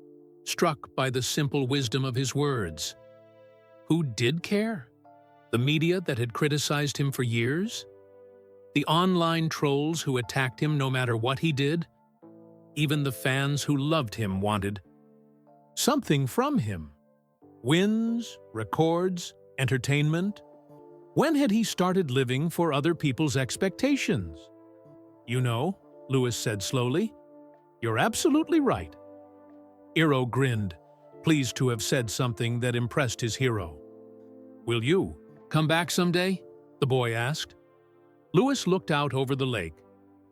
Speaker 1: struck by the simple wisdom of his words. Who did care? The media that had criticized him for years? The online trolls who attacked him no matter what he did? Even the fans who loved him wanted something from him. Wins, records, entertainment. When had he started living for other people's expectations? "You know," Louis said slowly, "you're absolutely right." Eero grinned, pleased to have said something that impressed his hero. "Will you come back someday?" the boy asked. Louis looked out over the lake,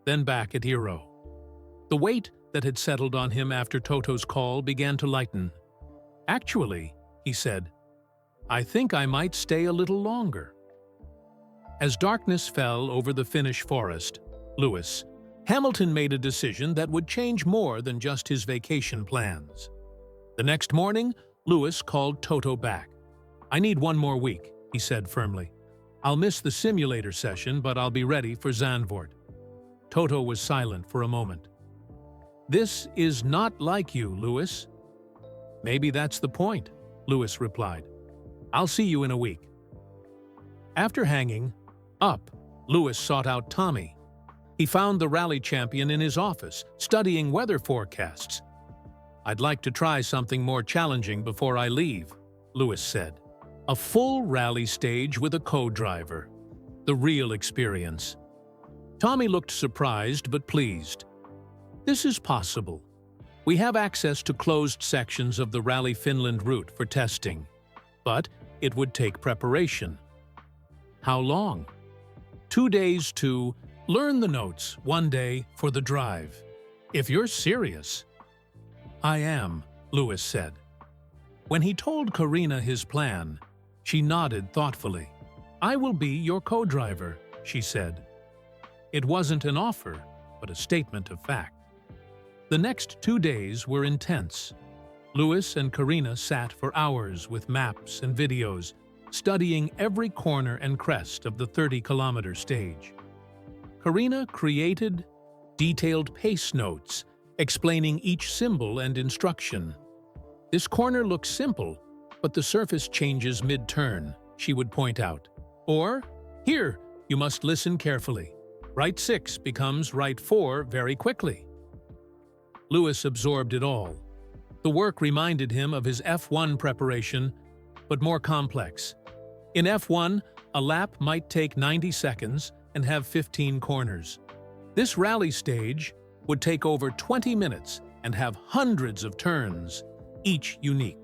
Speaker 1: then back at Eero. The weight that had settled on him after Toto's call began to lighten. "Actually," he said, "I think I might stay a little longer." As darkness fell over the Finnish forest, Louis, Hamilton made a decision that would change more than just his vacation plans. The next morning, Louis called Toto back. "I need 1 more week," he said firmly. "I'll miss the simulator session, but I'll be ready for Zandvoort." Toto was silent for a moment. "This is not like you, Louis." "Maybe that's the point," Louis replied. "I'll see you in a week." After hanging up, Louis sought out Tommy. He found the rally champion in his office, studying weather forecasts. "I'd like to try something more challenging before I leave," Louis said. "A full rally stage with a co-driver. The real experience." Tommy looked surprised but pleased. "This is possible. We have access to closed sections of the Rally Finland route for testing, but it would take preparation." "How long?" 2 days to learn the notes, 1 day for the drive. If you're serious." "I am," Louis said. When he told Karina his plan, she nodded thoughtfully. "I will be your co-driver," she said. It wasn't an offer, but a statement of fact. The next 2 days were intense. Louis and Karina sat for hours with maps and videos, studying every corner and crest of the 30-kilometer stage. Karina created detailed pace notes, explaining each symbol and instruction. "This corner looks simple, but the surface changes mid-turn," she would point out. Or, "Here, you must listen carefully. Right 6 becomes right 4 very quickly." Louis absorbed it all. The work reminded him of his F1 preparation, but more complex. In F1, a lap might take 90 seconds and have 15 corners. This rally stage would take over 20 minutes and have hundreds of turns, each unique.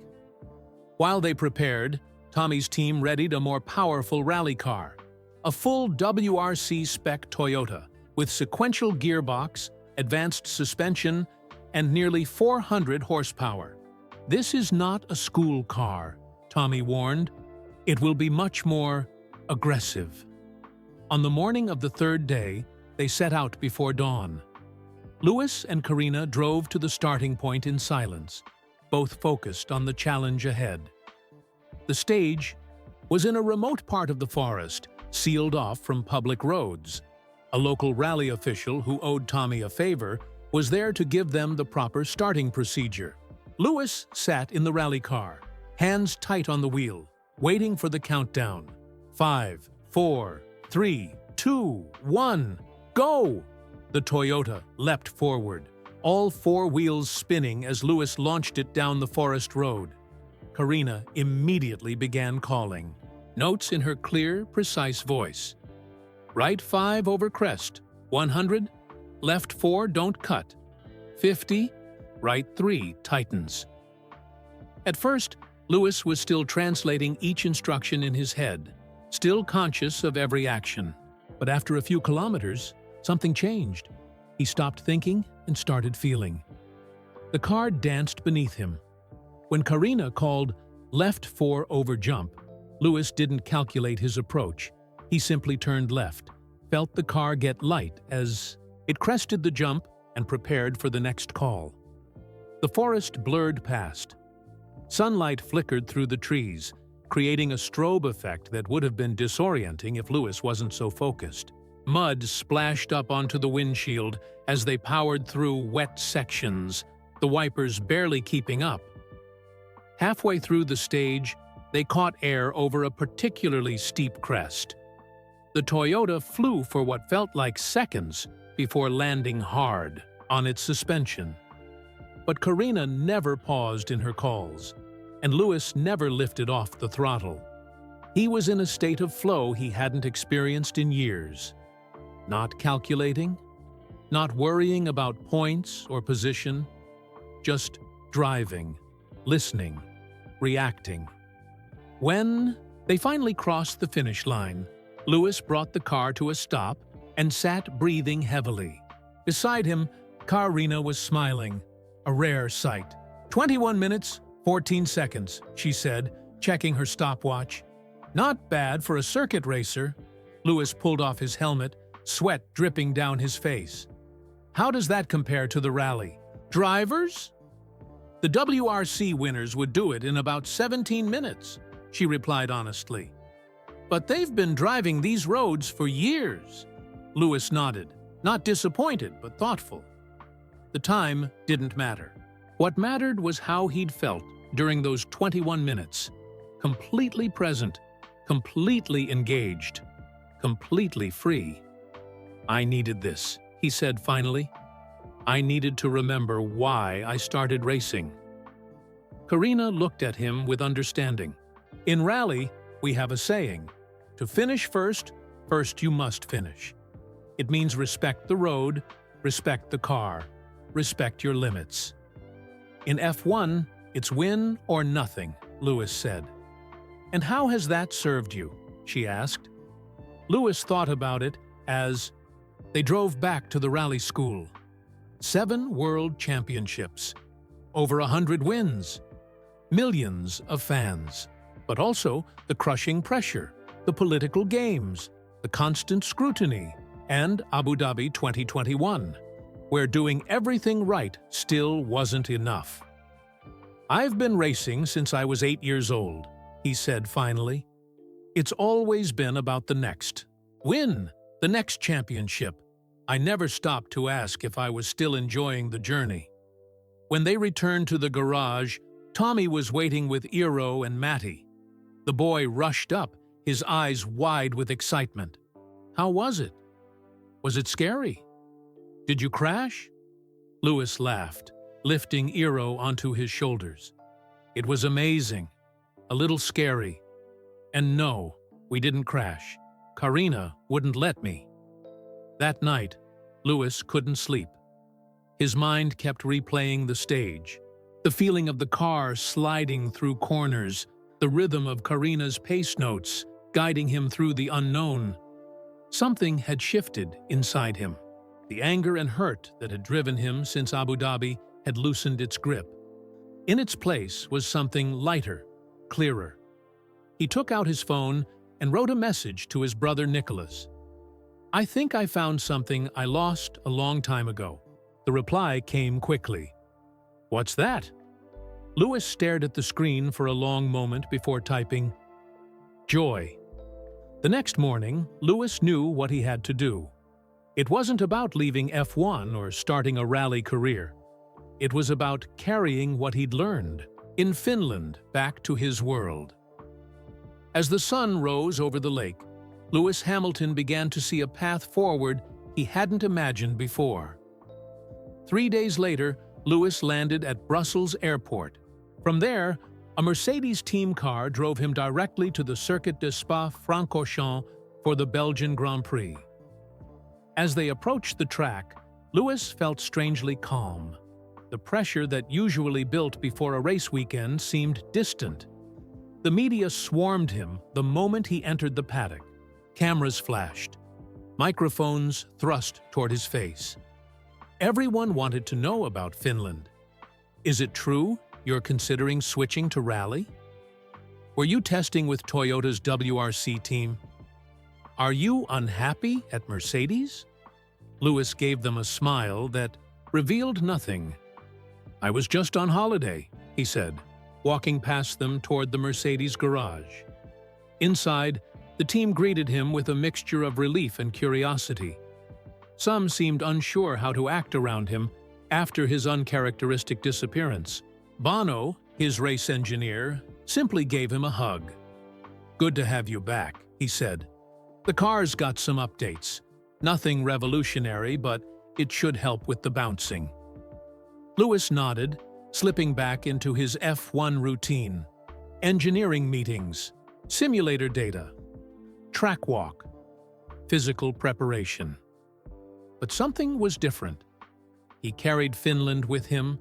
Speaker 1: While they prepared, Tommy's team readied a more powerful rally car, a full WRC spec Toyota with sequential gearbox, advanced suspension, and nearly 400 horsepower. "This is not a school car," Tommy warned. "It will be much more aggressive." On the morning of the 3rd day, they set out before dawn. Louis and Karina drove to the starting point in silence, both focused on the challenge ahead. The stage was in a remote part of the forest, sealed off from public roads. A local rally official who owed Tommy a favor was there to give them the proper starting procedure. Louis sat in the rally car, hands tight on the wheel, waiting for the countdown. 5, 4, 3, 2, 1, go! The Toyota leapt forward, all four wheels spinning as Louis launched it down the forest road. Karina immediately began calling, notes in her clear, precise voice. Right 5 over crest, 100, left 4 don't cut, 50, right 3 tightens. At first, Louis was still translating each instruction in his head, still conscious of every action. But after a few kilometers, something changed. He stopped thinking and started feeling. The car danced beneath him. When Karina called left 4 over jump, Louis didn't calculate his approach. He simply turned left, felt the car get light as it crested the jump and prepared for the next call. The forest blurred past. Sunlight flickered through the trees, creating a strobe effect that would have been disorienting if Louis wasn't so focused. Mud splashed up onto the windshield as they powered through wet sections, the wipers barely keeping up. Halfway through the stage, they caught air over a particularly steep crest. The Toyota flew for what felt like seconds before landing hard on its suspension. But Karina never paused in her calls, and Louis never lifted off the throttle. He was in a state of flow he hadn't experienced in years. Not calculating, not worrying about points or position, just driving, listening, reacting. When they finally crossed the finish line, Louis brought the car to a stop and sat breathing heavily. Beside him, Karina was smiling, a rare sight. 21 minutes, 14 seconds, she said, checking her stopwatch. Not bad for a circuit racer. Louis pulled off his helmet, sweat dripping down his face. How does that compare to the rally? Drivers? The WRC winners would do it in about 17 minutes, she replied honestly. But they've been driving these roads for years. Louis nodded, not disappointed, but thoughtful. The time didn't matter. What mattered was how he'd felt during those 21 minutes. Completely present, completely engaged, completely free. I needed this, he said finally. I needed to remember why I started racing. Karina looked at him with understanding. In rally, we have a saying, to finish first, first you must finish. It means respect the road, respect the car, respect your limits. In F1, it's win or nothing, Louis said. And how has that served you? She asked. Louis thought about it as they drove back to the rally school. 7 world championships, over 100 wins, millions of fans, but also the crushing pressure, the political games, the constant scrutiny, and Abu Dhabi 2021, where doing everything right still wasn't enough. I've been racing since I was 8 years old, he said finally. It's always been about the next. Win the next championship. I never stopped to ask if I was still enjoying the journey. When they returned to the garage, Tommy was waiting with Eero and Matty. The boy rushed up, his eyes wide with excitement. How was it? Was it scary? Did you crash? Louis laughed, lifting Eero onto his shoulders. It was amazing, a little scary. And no, we didn't crash. Karina wouldn't let me. That night, Louis couldn't sleep. His mind kept replaying the stage, the feeling of the car sliding through corners, the rhythm of Karina's pace notes guiding him through the unknown. Something had shifted inside him. The anger and hurt that had driven him since Abu Dhabi had loosened its grip. In its place was something lighter, clearer. He took out his phone and wrote a message to his brother Nicholas. I think I found something I lost a long time ago. The reply came quickly. "What's that?" Lewis stared at the screen for a long moment before typing, "Joy." The next morning, Lewis knew what he had to do. It wasn't about leaving F1 or starting a rally career. It was about carrying what he'd learned in Finland back to his world. As the sun rose over the lake, Lewis Hamilton began to see a path forward he hadn't imagined before. 3 days later, Lewis landed at Brussels Airport. From there, a Mercedes team car drove him directly to the Circuit de Spa-Francorchamps for the Belgian Grand Prix. As they approached the track, Lewis felt strangely calm. The pressure that usually built before a race weekend seemed distant. The media swarmed him the moment he entered the paddock. Cameras flashed. Microphones thrust toward his face. Everyone wanted to know about Finland. Is it true you're considering switching to rally? Were you testing with Toyota's WRC team? Are you unhappy at Mercedes? Lewis gave them a smile that revealed nothing. "I was just on holiday," he said, walking past them toward the Mercedes garage. Inside, the team greeted him with a mixture of relief and curiosity. Some seemed unsure how to act around him after his uncharacteristic disappearance. Bono, his race engineer, simply gave him a hug. "Good to have you back," he said. "The car's got some updates. Nothing revolutionary, but it should help with the bouncing." Lewis nodded, slipping back into his F1 routine. Engineering meetings, simulator data, track walk, physical preparation. But something was different. He carried Finland with him,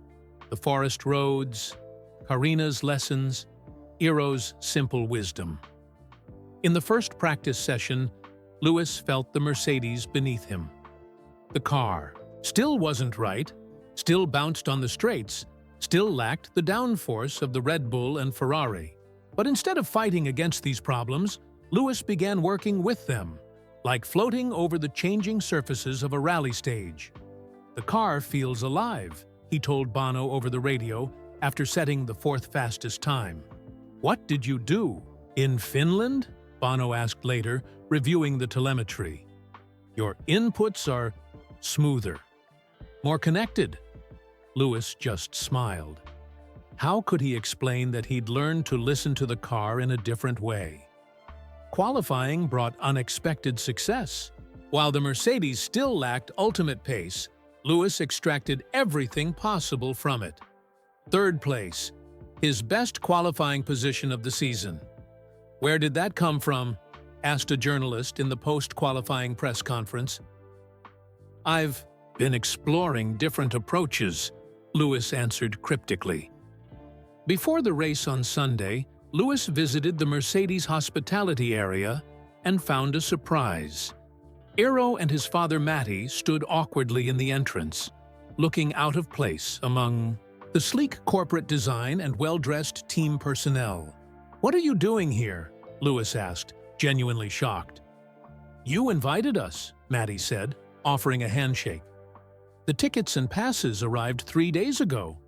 Speaker 1: the forest roads, Karina's lessons, Eero's simple wisdom. In the first practice session, Lewis felt the Mercedes beneath him. The car still wasn't right, still bounced on the straights, still lacked the downforce of the Red Bull and Ferrari. But instead of fighting against these problems, Lewis began working with them, like floating over the changing surfaces of a rally stage. "The car feels alive," he told Bono over the radio after setting the fourth fastest time. "What did you do? In Finland?" Bono asked later, reviewing the telemetry. "Your inputs are smoother, more connected." Lewis just smiled. How could he explain that he'd learned to listen to the car in a different way? Qualifying brought unexpected success. While the Mercedes still lacked ultimate pace, Lewis extracted everything possible from it. Third place, his best qualifying position of the season. "Where did that come from?" asked a journalist in the post-qualifying press conference. "I've been exploring different approaches," Lewis answered cryptically. Before the race on Sunday, Lewis visited the Mercedes hospitality area and found a surprise. Eero and his father Matti stood awkwardly in the entrance, looking out of place among the sleek corporate design and well-dressed team personnel. "What are you doing here?" Lewis asked, genuinely shocked. "You invited us," Matti said, offering a handshake. "The tickets and passes arrived 3 days ago."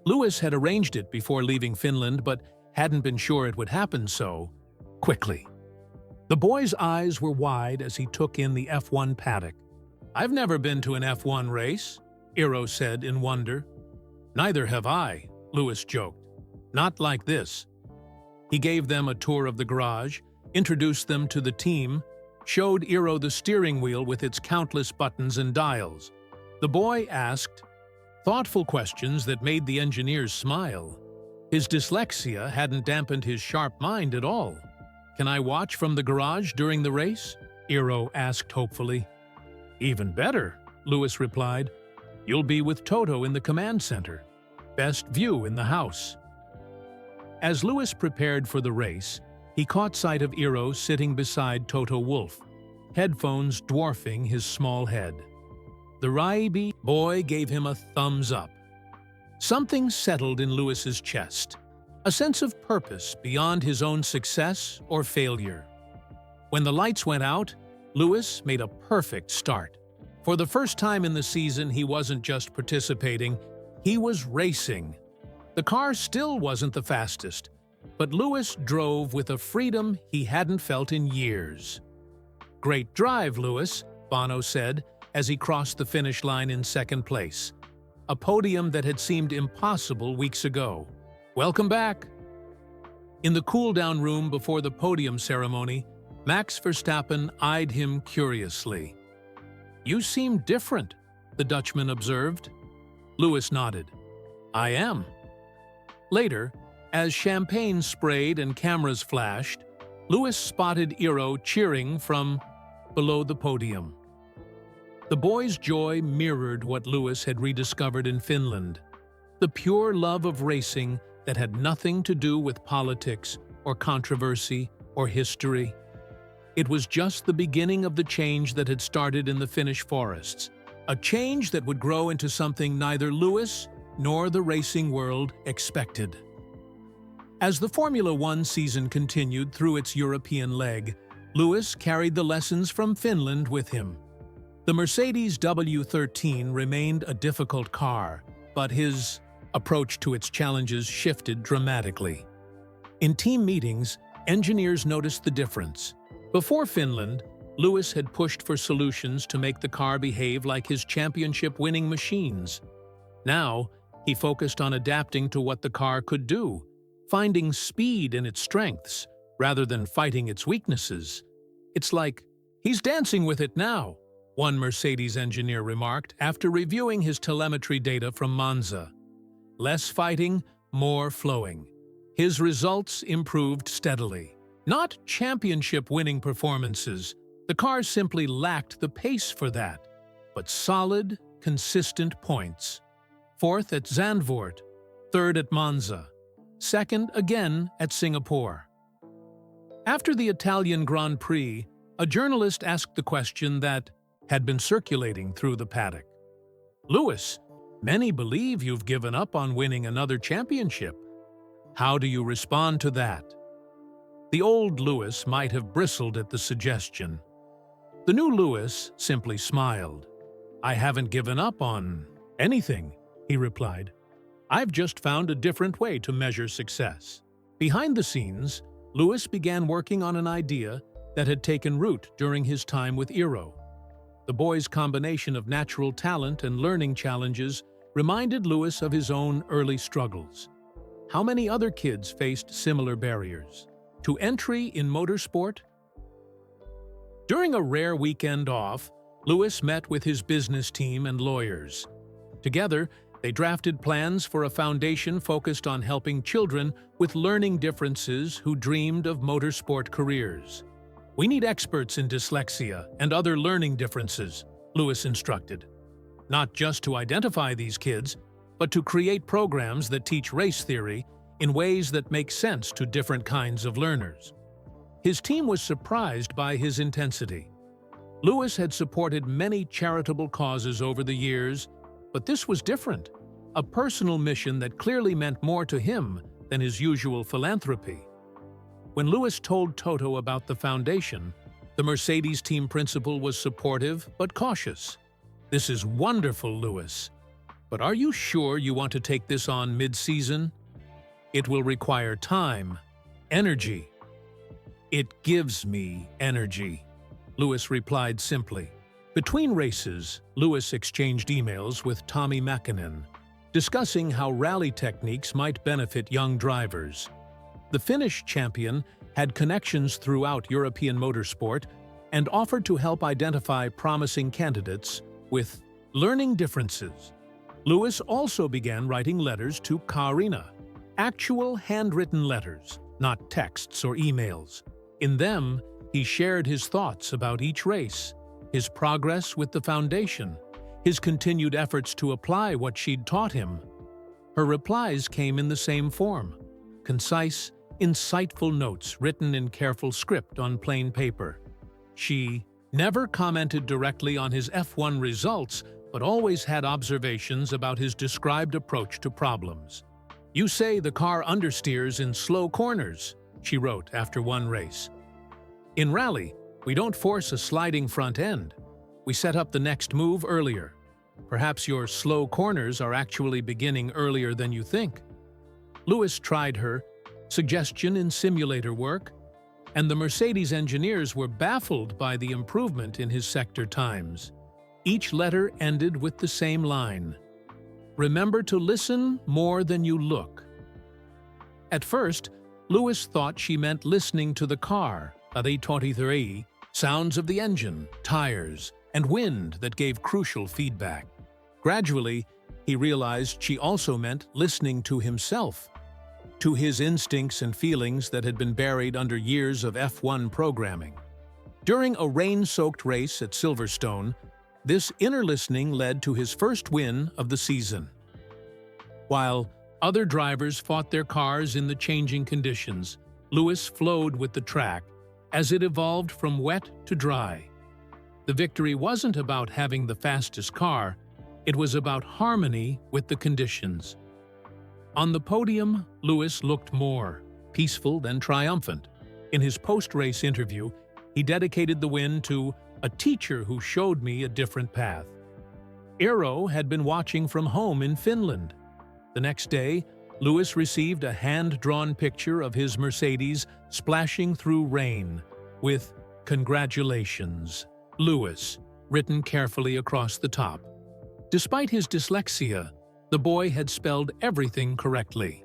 Speaker 1: Lewis had arranged it before leaving Finland, but hadn't been sure it would happen so quickly. The boy's eyes were wide as he took in the F1 paddock. "I've never been to an F1 race," Eero said in wonder. "Neither have I," Lewis joked. "Not like this." He gave them a tour of the garage, introduced them to the team, showed Eero the steering wheel with its countless buttons and dials. The boy asked thoughtful questions that made the engineers smile. His dyslexia hadn't dampened his sharp mind at all. "Can I watch from the garage during the race?" Eero asked hopefully. "Even better," Lewis replied. "You'll be with Toto in the command center. Best view in the house." As Lewis prepared for the race, he caught sight of Eero sitting beside Toto Wolff, headphones dwarfing his small head. The Raibi boy gave him a thumbs up. Something settled in Lewis's chest, a sense of purpose beyond his own success or failure. When the lights went out, Lewis made a perfect start. For the first time in the season, he wasn't just participating, he was racing. The car still wasn't the fastest, but Lewis drove with a freedom he hadn't felt in years. "Great drive, Lewis," Bono said as he crossed the finish line in second place, a podium that had seemed impossible weeks ago. "Welcome back." In the cool-down room before the podium ceremony, Max Verstappen eyed him curiously. "You seem different," the Dutchman observed. Lewis nodded. "I am." Later, as champagne sprayed and cameras flashed, Lewis spotted Eero cheering from below the podium. The boy's joy mirrored what Lewis had rediscovered in Finland, the pure love of racing that had nothing to do with politics or controversy or history. It was just the beginning of the change that had started in the Finnish forests, a change that would grow into something neither Lewis nor the racing world expected. As the Formula One season continued through its European leg, Lewis carried the lessons from Finland with him. The Mercedes W13 remained a difficult car, but his approach to its challenges shifted dramatically. In team meetings, engineers noticed the difference. Before Finland, Lewis had pushed for solutions to make the car behave like his championship-winning machines. Now, he focused on adapting to what the car could do, finding speed in its strengths rather than fighting its weaknesses. "It's like, he's dancing with it now," one Mercedes engineer remarked after reviewing his telemetry data from Monza. Less fighting, more flowing. His results improved steadily. Not championship-winning performances. The car simply lacked the pace for that, but solid, consistent points. Fourth at Zandvoort, third at Monza, second again at Singapore. After the Italian Grand Prix, a journalist asked the question that had been circulating through the paddock. "Lewis, many believe you've given up on winning another championship. How do you respond to that?" The old Lewis might have bristled at the suggestion. The new Lewis simply smiled. "I haven't given up on anything," he replied. "I've just found a different way to measure success." Behind the scenes, Lewis began working on an idea that had taken root during his time with Eero. The boy's combination of natural talent and learning challenges reminded Lewis of his own early struggles. How many other kids faced similar barriers to entry in motorsport? During a rare weekend off, Lewis met with his business team and lawyers. Together, they drafted plans for a foundation focused on helping children with learning differences who dreamed of motorsport careers. "We need experts in dyslexia and other learning differences," Lewis instructed. "Not just to identify these kids, but to create programs that teach race theory in ways that make sense to different kinds of learners." His team was surprised by his intensity. Lewis had supported many charitable causes over the years, but this was different, a personal mission that clearly meant more to him than his usual philanthropy. When Lewis told Toto about the foundation, the Mercedes team principal was supportive but cautious. "This is wonderful, Lewis. But are you sure you want to take this on mid-season? It will require time, energy." "It gives me energy," Lewis replied simply. Between races, Lewis exchanged emails with Tommi Mäkinen, discussing how rally techniques might benefit young drivers. The Finnish champion had connections throughout European motorsport and offered to help identify promising candidates with learning differences. Lewis also began writing letters to Kaarina, actual handwritten letters, not texts or emails. In them, he shared his thoughts about each race, his progress with the foundation, his continued efforts to apply what she'd taught him. Her replies came in the same form, concise, insightful notes written in careful script on plain paper. She never commented directly on his F1 results, but always had observations about his described approach to problems. "You say the car understeers in slow corners," she wrote after one race. "In rally, we don't force a sliding front end. We set up the next move earlier. Perhaps your slow corners are actually beginning earlier than you think. Lewis tried her suggestion in simulator work, and the Mercedes engineers were baffled by the improvement in his sector times. Each letter ended with the same line: "Remember to listen more than you look." At first, Lewis thought she meant listening to the car, RE23, sounds of the engine, tires, and wind that gave crucial feedback. Gradually, he realized she also meant listening to himself, to his instincts and feelings that had been buried under years of F1 programming. During a rain-soaked race at Silverstone, this inner listening led to his first win of the season. While other drivers fought their cars in the changing conditions, Lewis flowed with the track as it evolved from wet to dry. The victory wasn't about having the fastest car, it was about harmony with the conditions. On the podium, Lewis looked more peaceful than triumphant. In his post-race interview, he dedicated the win to "a teacher who showed me a different path." Eero had been watching from home in Finland. The next day, Lewis received a hand-drawn picture of his Mercedes splashing through rain with "Congratulations, Lewis," written carefully across the top. Despite his dyslexia, the boy had spelled everything correctly.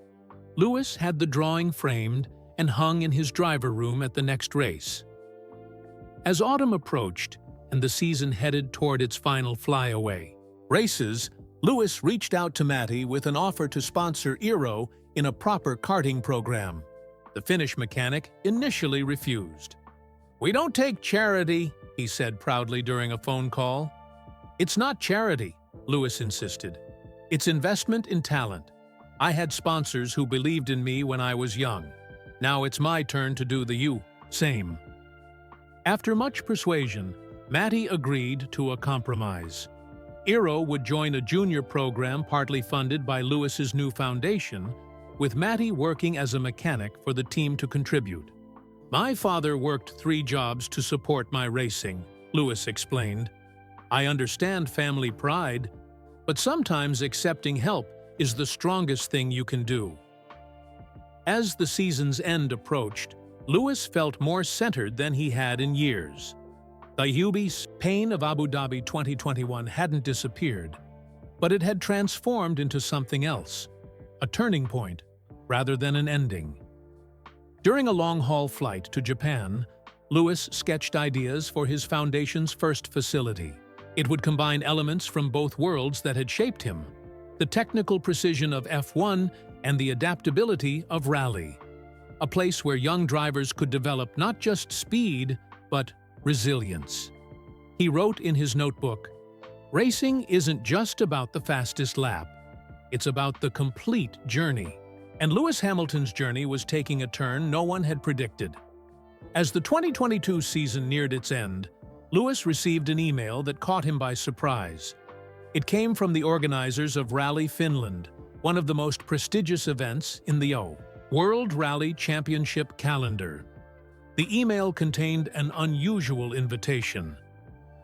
Speaker 1: Lewis had the drawing framed and hung in his driver room at the next race. As autumn approached and the season headed toward its final flyaway races, Lewis reached out to Matti with an offer to sponsor Eero in a proper karting program. The Finnish mechanic initially refused. "We don't take charity," he said proudly during a phone call. "It's not charity," Lewis insisted. "It's investment in talent. I had sponsors who believed in me when I was young. Now it's my turn to do the same." After much persuasion, Matti agreed to a compromise. Eero would join a junior program partly funded by Lewis's new foundation, with Matti working as a mechanic for the team to contribute. "My father worked 3 jobs to support my racing," Lewis explained. "I understand family pride, but sometimes accepting help is the strongest thing you can do." As the season's end approached, Lewis felt more centered than he had in years. The hubris pain of Abu Dhabi 2021 hadn't disappeared, but it had transformed into something else, a turning point rather than an ending. During a long-haul flight to Japan, Lewis sketched ideas for his foundation's first facility. It would combine elements from both worlds that had shaped him: the technical precision of F1 and the adaptability of rally. A place where young drivers could develop not just speed, but resilience. He wrote in his notebook, "Racing isn't just about the fastest lap. It's about the complete journey." And Lewis Hamilton's journey was taking a turn no one had predicted. As the 2022 season neared its end, Lewis received an email that caught him by surprise. It came from the organizers of Rally Finland, one of the most prestigious events in the World Rally Championship calendar. The email contained an unusual invitation.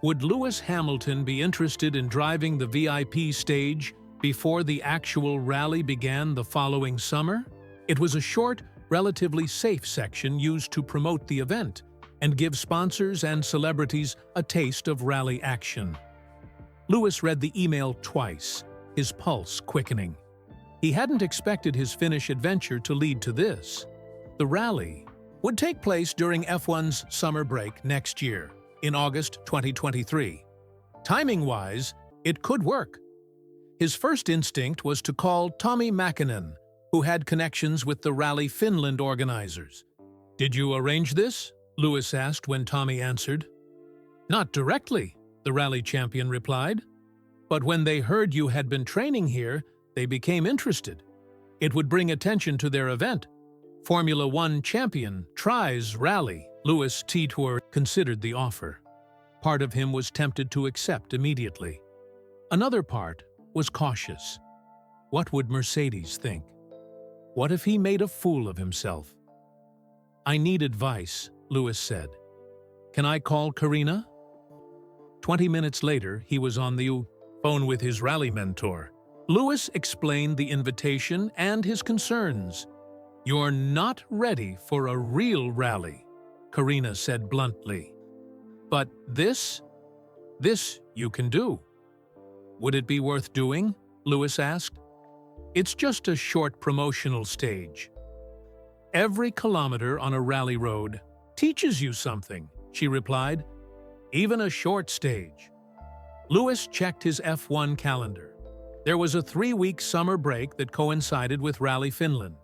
Speaker 1: Would Lewis Hamilton be interested in driving the VIP stage before the actual rally began the following summer? It was a short, relatively safe section used to promote the event and give sponsors and celebrities a taste of rally action. Lewis read the email twice, his pulse quickening. He hadn't expected his Finnish adventure to lead to this. The rally would take place during F1's summer break next year, in August 2023. Timing-wise, it could work. His first instinct was to call Tommi Mäkinen, who had connections with the Rally Finland organizers. "Did you arrange this?" Lewis asked when Tommi answered. "Not directly," the rally champion replied. "But when they heard you had been training here, they became interested. It would bring attention to their event. Formula One champion tries rally." Lewis T-Tour considered the offer. Part of him was tempted to accept immediately. Another part was cautious. What would Mercedes think? What if he made a fool of himself? "I need advice," Lewis said. "Can I call Karina?" 20 minutes later, he was on the phone with his rally mentor. Lewis explained the invitation and his concerns. "You're not ready for a real rally," Karina said bluntly. "But this you can do." "Would it be worth doing?" Lewis asked. "It's just a short promotional stage." "Every kilometer on a rally road teaches you something," she replied. "Even a short stage." Lewis checked his F1 calendar. There was a 3-week summer break that coincided with Rally Finland.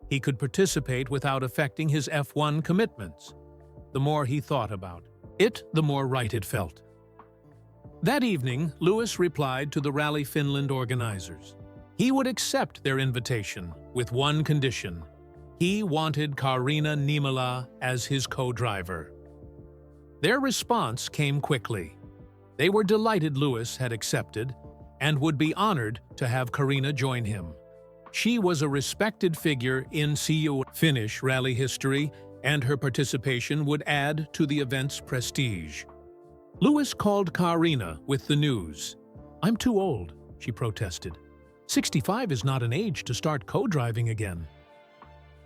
Speaker 1: He could participate without affecting his F1 commitments. The more he thought about it, the more right it felt. That evening, Lewis replied to the Rally Finland organizers. He would accept their invitation with one condition. He wanted Karina Niemela as his co-driver. Their response came quickly. They were delighted Lewis had accepted and would be honored to have Karina join him. She was a respected figure in Finnish rally history, and her participation would add to the event's prestige. Lewis called Karina with the news. "I'm too old," she protested. 65 is not an age to start co-driving again."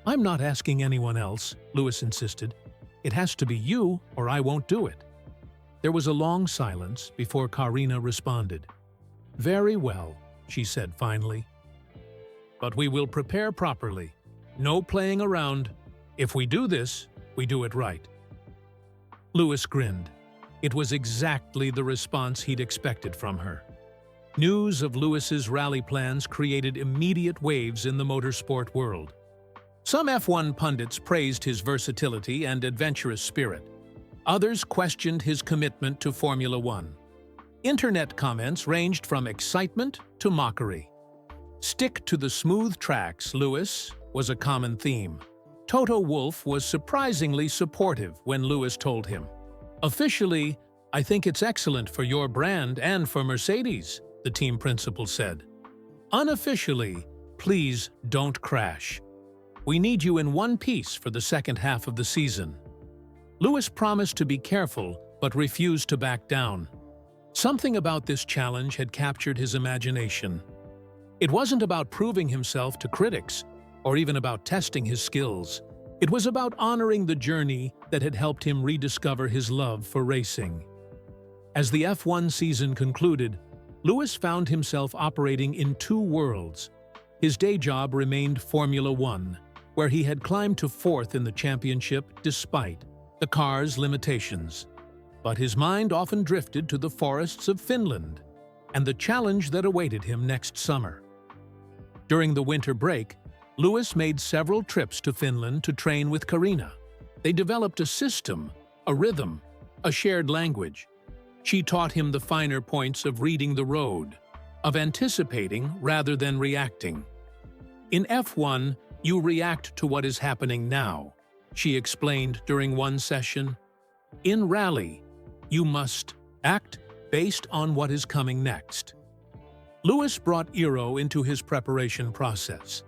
Speaker 1: "I'm not asking anyone else," Lewis insisted. "It has to be you or I won't do it." There was a long silence before Karina responded. "Very well," she said finally. "But we will prepare properly. No playing around. If we do this, we do it right." Lewis grinned. It was exactly the response he'd expected from her. News of Lewis's rally plans created immediate waves in the motorsport world. Some F1 pundits praised his versatility and adventurous spirit. Others questioned his commitment to Formula One. Internet comments ranged from excitement to mockery. "Stick to the smooth tracks, Lewis," was a common theme. Toto Wolff was surprisingly supportive when Lewis told him, "Officially, I think it's excellent for your brand and for Mercedes," the team principal said. "Unofficially, please don't crash. We need you in one piece for the second half of the season." Lewis promised to be careful, but refused to back down. Something about this challenge had captured his imagination. It wasn't about proving himself to critics, or even about testing his skills. It was about honoring the journey that had helped him rediscover his love for racing. As the F1 season concluded, Lewis found himself operating in two worlds. His day job remained Formula One, where he had climbed to fourth in the championship despite the car's limitations. But his mind often drifted to the forests of Finland and the challenge that awaited him next summer. During the winter break, Lewis made several trips to Finland to train with Karina. They developed a system, a rhythm, a shared language. She taught him the finer points of reading the road, of anticipating rather than reacting. "In F1, you react to what is happening now," she explained during one session. "In rally, you must act based on what is coming next." Lewis brought Eero into his preparation process.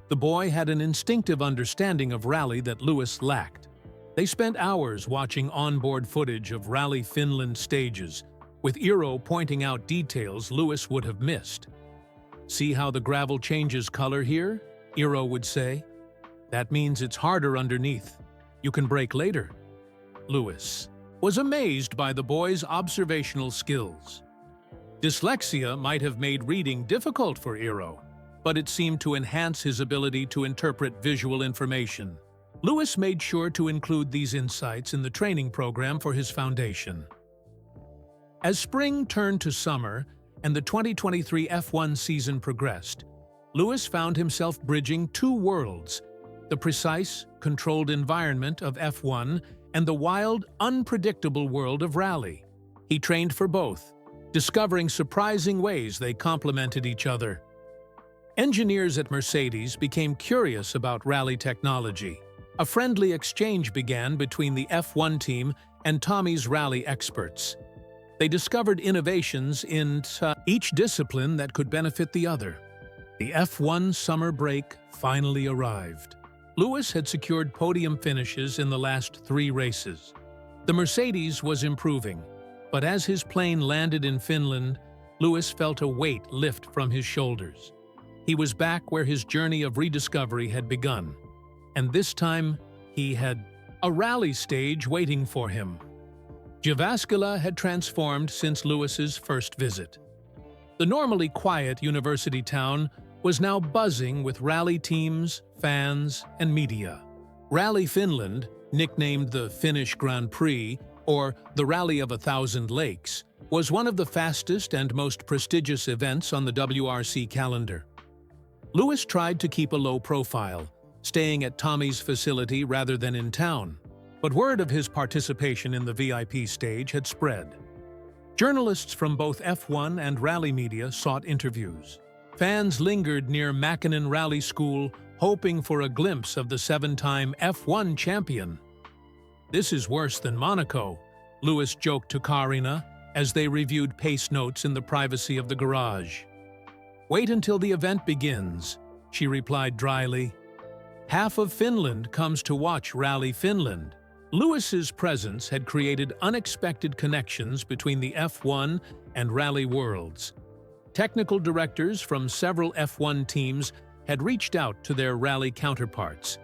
Speaker 1: The boy had an instinctive understanding of rally that Lewis lacked. They spent hours watching onboard footage of Rally Finland stages, with Eero pointing out details Lewis would have missed. "See how the gravel changes color here?" Eero would say. "That means it's harder underneath. You can brake later." Lewis was amazed by the boy's observational skills. Dyslexia might have made reading difficult for Eero, but it seemed to enhance his ability to interpret visual information. Lewis made sure to include these insights in the training program for his foundation. As spring turned to summer and the 2023 F1 season progressed, Lewis found himself bridging two worlds: the precise, controlled environment of F1 and the wild, unpredictable world of rally. He trained for both, discovering surprising ways they complemented each other. Engineers at Mercedes became curious about rally technology. A friendly exchange began between the F1 team and Tommy's rally experts. They discovered innovations in each discipline that could benefit the other. The F1 summer break finally arrived. Lewis had secured podium finishes in the last 3 races. The Mercedes was improving, But as his plane landed in Finland, Lewis felt a weight lift from his shoulders. He was back where his journey of rediscovery had begun, and this time he had a rally stage waiting for him. Jyväskylä had transformed since Lewis's first visit. The normally quiet university town was now buzzing with rally teams, fans, and media. Rally Finland, nicknamed the Finnish Grand Prix, or the Rally of 1,000 Lakes, was one of the fastest and most prestigious events on the WRC calendar. Lewis tried to keep a low profile, staying at Tommy's facility rather than in town, but word of his participation in the VIP stage had spread. Journalists from both F1 and rally media sought interviews. Fans lingered near Mäkinen Rally School, hoping for a glimpse of the 7-time F1 champion. "This is worse than Monaco," Lewis joked to Karina as they reviewed pace notes in the privacy of the garage. "Wait until the event begins," she replied dryly. "Half of Finland comes to watch Rally Finland." Lewis's presence had created unexpected connections between the F1 and rally worlds. Technical directors from several F1 teams had reached out to their rally counterparts,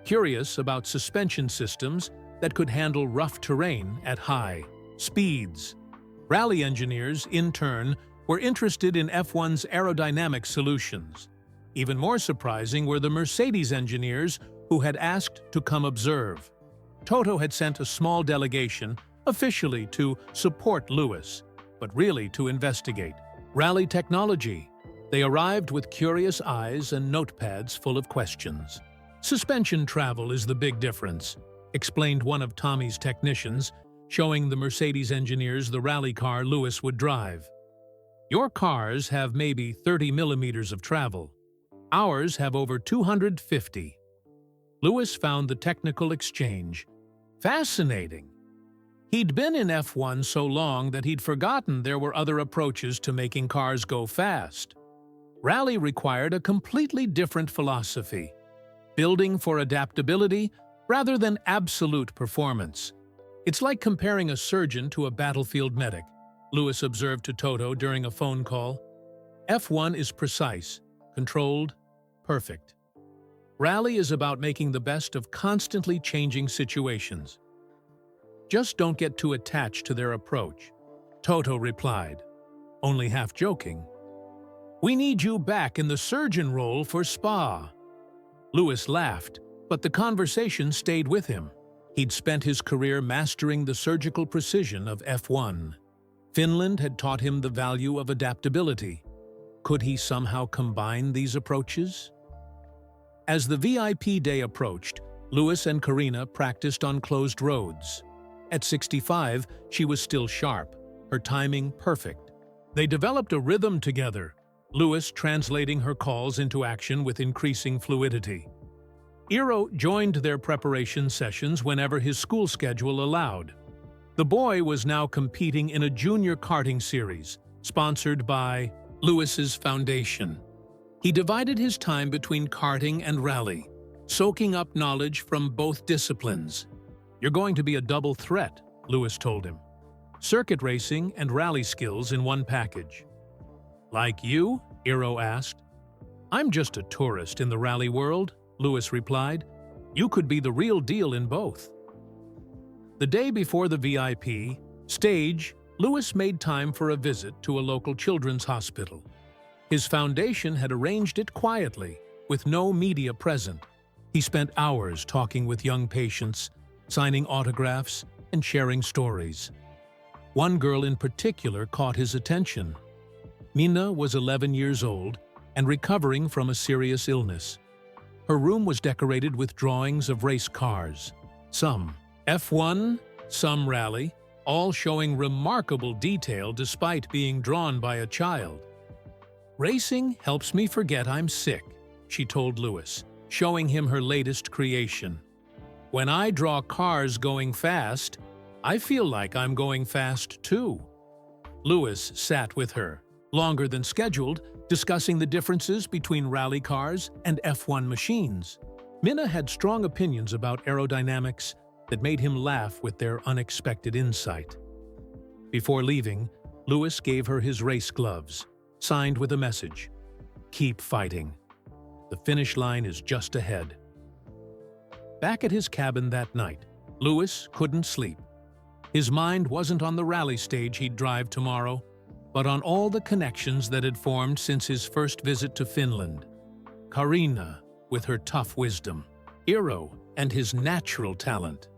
Speaker 1: curious about suspension systems that could handle rough terrain at high speeds. Rally engineers, in turn, were interested in F1's aerodynamic solutions. Even more surprising were the Mercedes engineers who had asked to come observe. Toto had sent a small delegation, officially to support Lewis, but really to investigate rally technology. They arrived with curious eyes and notepads full of questions. "Suspension travel is the big difference," explained one of Tommy's technicians, showing the Mercedes engineers the rally car Lewis would drive. "Your cars have maybe 30 millimeters of travel. Ours have over 250. Lewis found the technical exchange fascinating. He'd been in F1 so long that he'd forgotten there were other approaches to making cars go fast. Rally required a completely different philosophy, building for adaptability rather than absolute performance. "It's like comparing a surgeon to a battlefield medic," Lewis observed to Toto during a phone call. "F1 is precise, controlled, perfect. Rally is about making the best of constantly changing situations. Just don't get too attached to their approach," Toto replied, only half joking. "We need you back in the surgeon role for Spa." Lewis laughed, but the conversation stayed with him. He'd spent his career mastering the surgical precision of F1. Finland had taught him the value of adaptability. Could he somehow combine these approaches? As the VIP day approached, Lewis and Karina practiced on closed roads. At 65, she was still sharp, her timing perfect. They developed a rhythm together, Lewis translating her calls into action with increasing fluidity. Eero joined their preparation sessions whenever his school schedule allowed. The boy was now competing in a junior karting series, sponsored by Lewis's foundation. He divided his time between karting and rally, soaking up knowledge from both disciplines. "You're going to be a double threat," Lewis told him. "Circuit racing and rally skills in one package." "Like you?" Eero asked. "I'm just a tourist in the rally world," Lewis replied. "You could be the real deal in both." The day before the VIP stage, Lewis made time for a visit to a local children's hospital. His foundation had arranged it quietly, with no media present. He spent hours talking with young patients, signing autographs, and sharing stories. One girl in particular caught his attention. Minna was 11 years old and recovering from a serious illness. Her room was decorated with drawings of race cars, some F1, some rally, all showing remarkable detail despite being drawn by a child. "Racing helps me forget I'm sick," she told Lewis, showing him her latest creation. "When I draw cars going fast, I feel like I'm going fast too." Lewis sat with her, longer than scheduled, discussing the differences between rally cars and F1 machines. Minna had strong opinions about aerodynamics that made him laugh with their unexpected insight. Before leaving, Lewis gave her his race gloves, signed with a message: "Keep fighting. The finish line is just ahead." Back at his cabin that night, Lewis couldn't sleep. His mind wasn't on the rally stage he'd drive tomorrow, but on all the connections that had formed since his first visit to Finland. Carina, with her tough wisdom, Eero and his natural talent,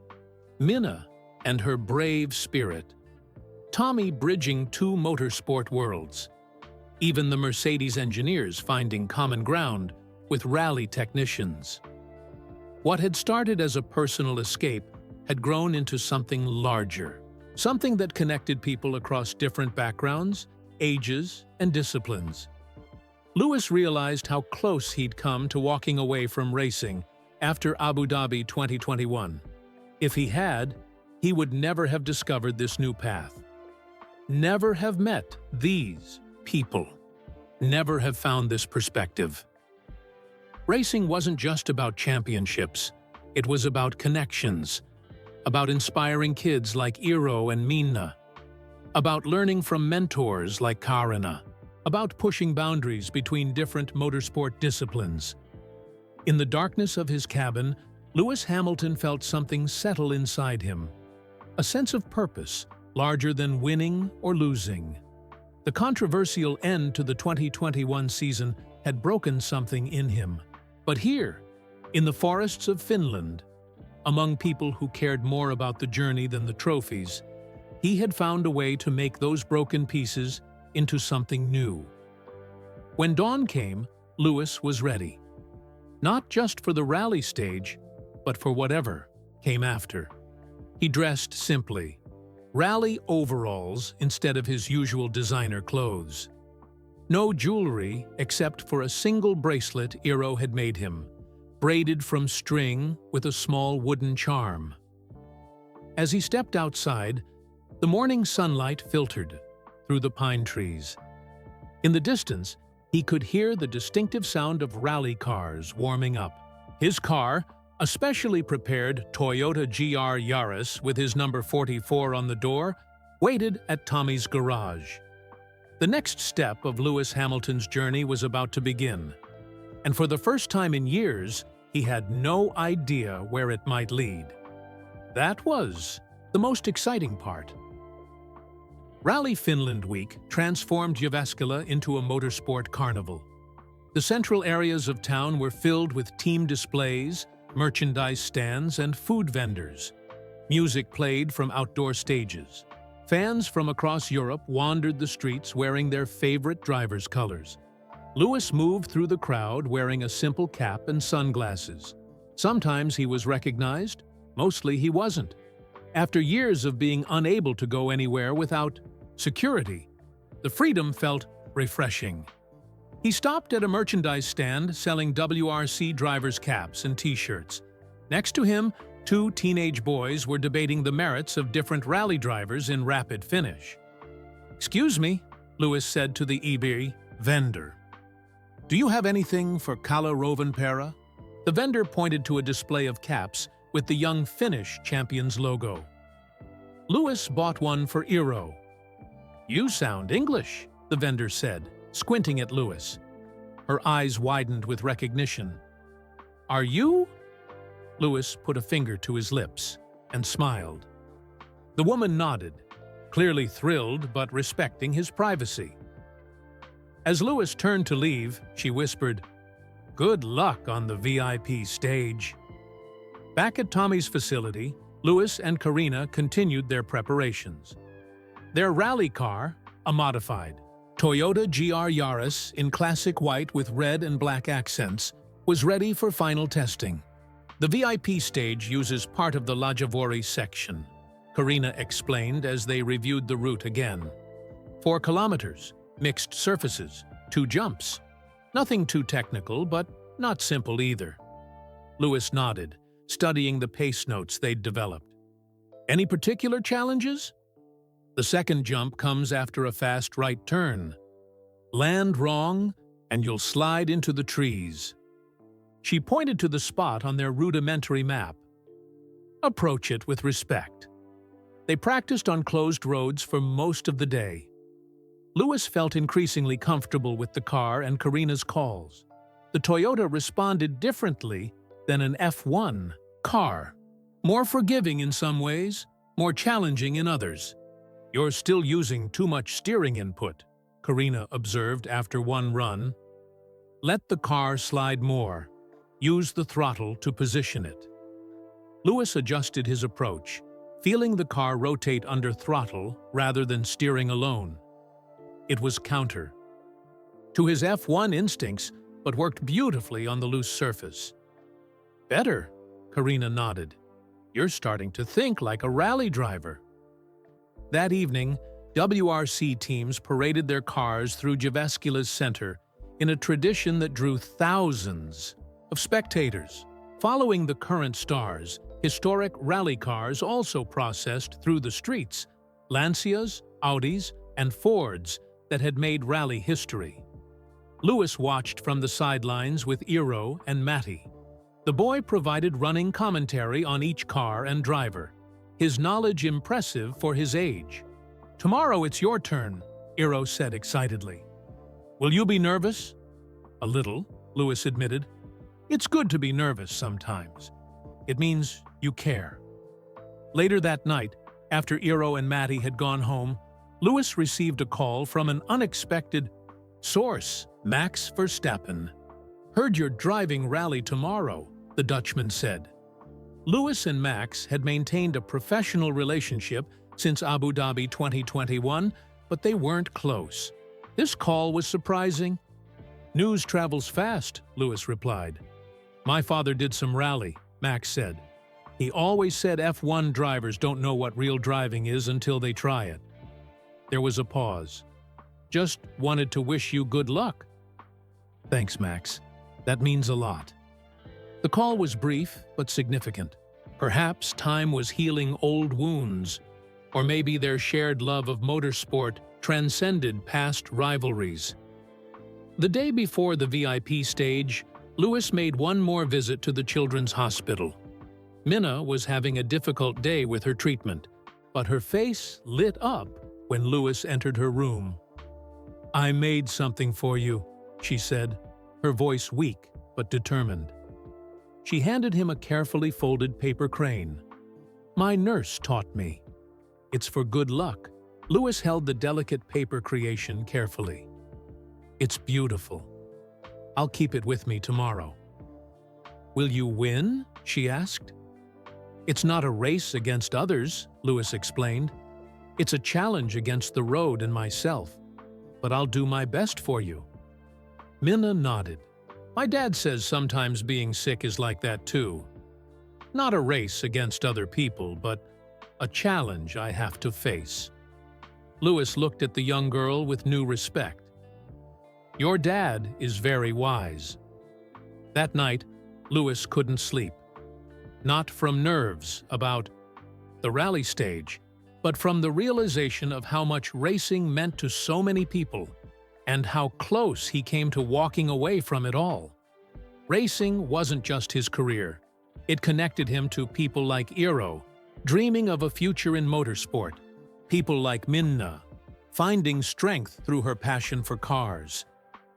Speaker 1: Minna and her brave spirit, Tommy bridging two motorsport worlds, even the Mercedes engineers finding common ground with rally technicians. What had started as a personal escape had grown into something larger, something that connected people across different backgrounds, ages, and disciplines. Lewis realized how close he'd come to walking away from racing after Abu Dhabi 2021. If he had, he would never have discovered this new path, never have met these people, never have found this perspective. Racing wasn't just about championships, it was about connections, about inspiring kids like Eero and Minna, about learning from mentors like Carina, about pushing boundaries between different motorsport disciplines. In the darkness of his cabin, Lewis Hamilton felt something settle inside him, a sense of purpose larger than winning or losing. The controversial end to the 2021 season had broken something in him. But here, in the forests of Finland, among people who cared more about the journey than the trophies, he had found a way to make those broken pieces into something new. When dawn came, Lewis was ready. Not just for the rally stage, but for whatever came after. He dressed simply, rally overalls instead of his usual designer clothes. No jewelry except for a single bracelet Eero had made him, braided from string with a small wooden charm. As he stepped outside, the morning sunlight filtered through the pine trees. In the distance, he could hear the distinctive sound of rally cars warming up. His car, a specially prepared Toyota GR Yaris with his number 44 on the door, waited at Tommy's garage. The next step of Lewis Hamilton's journey was about to begin, and for the first time in years, he had no idea where it might lead. That was the most exciting part. Rally Finland Week transformed Jyväskylä into a motorsport carnival. The central areas of town were filled with team displays, merchandise stands, and food vendors. Music played from outdoor stages. Fans from across Europe wandered the streets wearing their favorite driver's colors. Lewis moved through the crowd wearing a simple cap and sunglasses. Sometimes he was recognized, mostly he wasn't. After years of being unable to go anywhere without security, the freedom felt refreshing. He stopped at a merchandise stand selling WRC drivers' caps and t-shirts. Next to him, two teenage boys were debating the merits of different rally drivers in rapid finish. "Excuse me," Lewis said to the eBay vendor. "Do you have anything for Kalle Rovanperä?" The vendor pointed to a display of caps with the Young Finnish Champions logo. Lewis bought one for Eero. "You sound English," the vendor said, squinting at Lewis. Her eyes widened with recognition. "Are you?" Lewis put a finger to his lips and smiled. The woman nodded, clearly thrilled but respecting his privacy. As Lewis turned to leave, she whispered, "Good luck on the VIP stage." Back at Tommy's facility, Lewis and Carina continued their preparations. Their rally car, a modified Toyota GR Yaris in classic white with red and black accents, was ready for final testing. The VIP stage uses part of the Lajavori section, Carina explained as they reviewed the route again. 4 kilometers, mixed surfaces, 2 jumps. Nothing too technical, but not simple either. Lewis nodded, studying the pace notes they'd developed. "Any particular challenges?" "The second jump comes after a fast right turn. Land wrong, and you'll slide into the trees." She pointed to the spot on their rudimentary map. "Approach it with respect." They practiced on closed roads for most of the day. Lewis felt increasingly comfortable with the car and Karina's calls. The Toyota responded differently than an F1 car. More forgiving in some ways, more challenging in others. "You're still using too much steering input," Karina observed after one run. "Let the car slide more. Use the throttle to position it." Lewis adjusted his approach, feeling the car rotate under throttle rather than steering alone. It was counter to his F1 instincts, but worked beautifully on the loose surface. "Better," Karina nodded. "You're starting to think like a rally driver." That evening, WRC teams paraded their cars through Jyväskylä's center in a tradition that drew thousands of spectators. Following the current stars, historic rally cars also processed through the streets, Lancias, Audis, and Fords that had made rally history. Lewis watched from the sidelines with Eero and Matti. The boy provided running commentary on each car and driver, his knowledge impressive for his age. "Tomorrow it's your turn," Eero said excitedly. "Will you be nervous?" "A little," Lewis admitted. "It's good to be nervous sometimes. It means you care." Later that night, after Eero and Matti had gone home, Lewis received a call from an unexpected source. "Max Verstappen. Heard you're driving rally tomorrow," the Dutchman said. Lewis and Max had maintained a professional relationship since Abu Dhabi 2021, but they weren't close. This call was surprising. "News travels fast," Lewis replied. "My father did some rally," Max said. "He always said F1 drivers don't know what real driving is until they try it." There was a pause. "Just wanted to wish you good luck." "Thanks, Max. That means a lot." The call was brief but significant. Perhaps time was healing old wounds, or maybe their shared love of motorsport transcended past rivalries. The day before the VIP stage, Lewis made one more visit to the Children's Hospital. Minna was having a difficult day with her treatment, but her face lit up when Lewis entered her room. "I made something for you," she said, her voice weak but determined. She handed him a carefully folded paper crane. "My nurse taught me. It's for good luck." Lewis held the delicate paper creation carefully. "It's beautiful. I'll keep it with me tomorrow." "Will you win?" she asked. "It's not a race against others," Lewis explained. "It's a challenge against the road and myself. But I'll do my best for you." Minna nodded. "My dad says sometimes being sick is like that too. Not a race against other people, but a challenge I have to face." Lewis looked at the young girl with new respect. "Your dad is very wise." That night, Lewis couldn't sleep. Not from nerves about the rally stage, but from the realization of how much racing meant to so many people, and how close he came to walking away from it all. Racing wasn't just his career. It connected him to people like Eero, dreaming of a future in motorsport, people like Minna, finding strength through her passion for cars,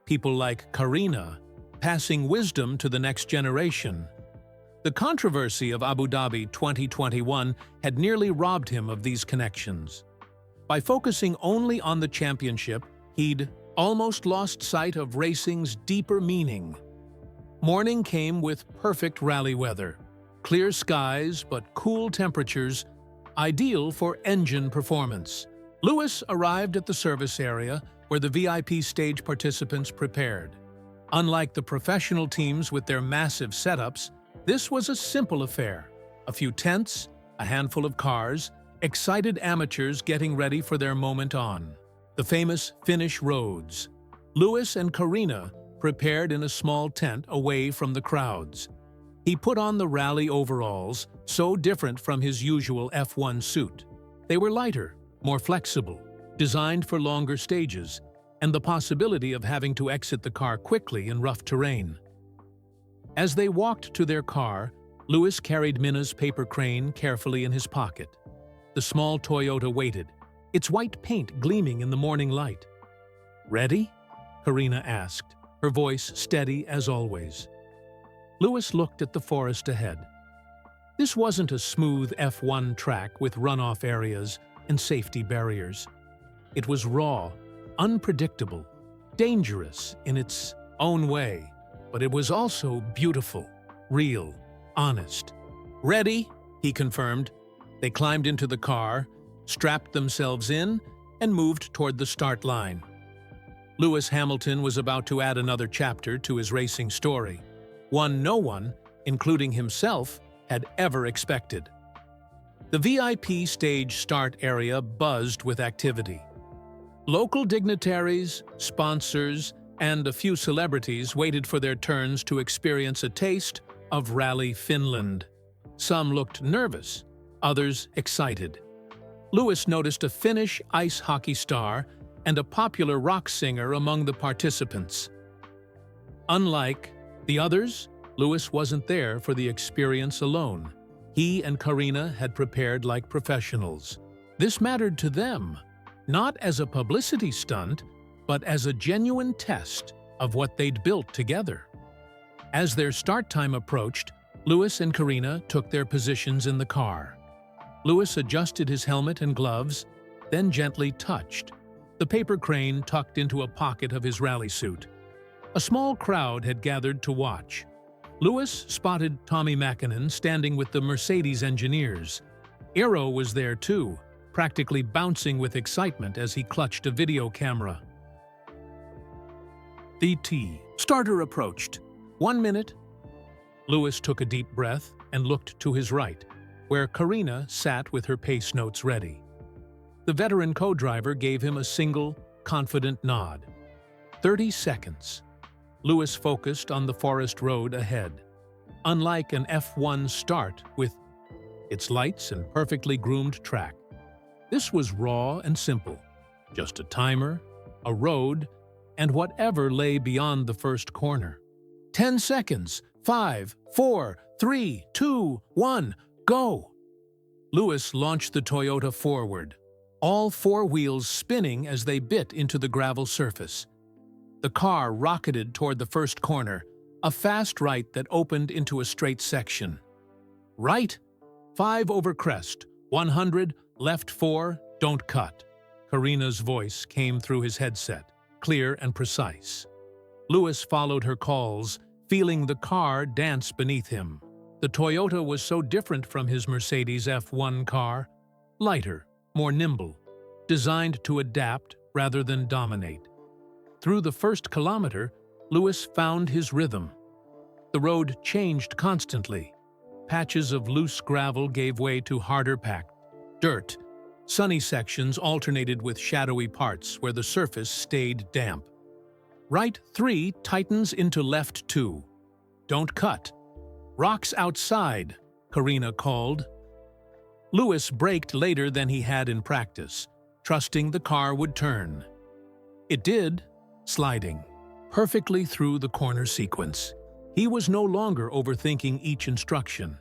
Speaker 1: people like Karina, passing wisdom to the next generation. The controversy of Abu Dhabi 2021 had nearly robbed him of these connections. By focusing only on the championship, he'd almost lost sight of racing's deeper meaning. Morning came with perfect rally weather, clear skies but cool temperatures, ideal for engine performance. Lewis arrived at the service area where the VIP stage participants prepared. Unlike the professional teams with their massive setups, this was a simple affair. A few tents, a handful of cars, excited amateurs getting ready for their moment on. The famous Finnish roads. Lewis and Karina prepared in a small tent away from the crowds. He put on the rally overalls, so different from his usual F1 suit. They were lighter, more flexible, designed for longer stages, and the possibility of having to exit the car quickly in rough terrain. As they walked to their car, Lewis carried Minna's paper crane carefully in his pocket. The small Toyota waited, its white paint gleaming in the morning light. "Ready?" Karina asked, her voice steady as always. Louis looked at the forest ahead. This wasn't a smooth F1 track with runoff areas and safety barriers. It was raw, unpredictable, dangerous in its own way, but it was also beautiful, real, honest. "Ready?" he confirmed. They climbed into the car, strapped themselves in, and moved toward the start line. Lewis Hamilton was about to add another chapter to his racing story, one no one, including himself, had ever expected. The VIP stage start area buzzed with activity. Local dignitaries, sponsors, and a few celebrities waited for their turns to experience a taste of Rally Finland. Some looked nervous, others excited. Lewis noticed a Finnish ice hockey star and a popular rock singer among the participants. Unlike the others, Lewis wasn't there for the experience alone. He and Karina had prepared like professionals. This mattered to them, not as a publicity stunt, but as a genuine test of what they'd built together. As their start time approached, Lewis and Karina took their positions in the car. Lewis adjusted his helmet and gloves, then gently touched, the paper crane tucked into a pocket of his rally suit. A small crowd had gathered to watch. Lewis spotted Tommy Mäkinen standing with the Mercedes engineers. Aero was there too, practically bouncing with excitement as he clutched a video camera. The starter approached. 1 minute. Lewis took a deep breath and looked to his right, where Karina sat with her pace notes ready. The veteran co-driver gave him a single, confident nod. 30 seconds. Lewis focused on the forest road ahead. Unlike an F1 start with its lights and perfectly groomed track, this was raw and simple. Just a timer, a road, and whatever lay beyond the first corner. 10 seconds. 5, 4, 3, 2, 1, go! Lewis launched the Toyota forward, all four wheels spinning as they bit into the gravel surface. The car rocketed toward the first corner, a fast right that opened into a straight section. Right, 5 over crest, 100, left 4, don't cut. Karina's voice came through his headset, clear and precise. Lewis followed her calls, feeling the car dance beneath him. The Toyota was so different from his Mercedes F1 car, lighter, more nimble, designed to adapt rather than dominate. Through the first kilometer, Lewis found his rhythm. The road changed constantly. Patches of loose gravel gave way to harder packed dirt. Sunny sections alternated with shadowy parts where the surface stayed damp. Right 3 tightens into left 2. Don't cut. Rocks outside, Karina called. Lewis braked later than he had in practice, trusting the car would turn. It did, sliding perfectly through the corner sequence. He was no longer overthinking each instruction.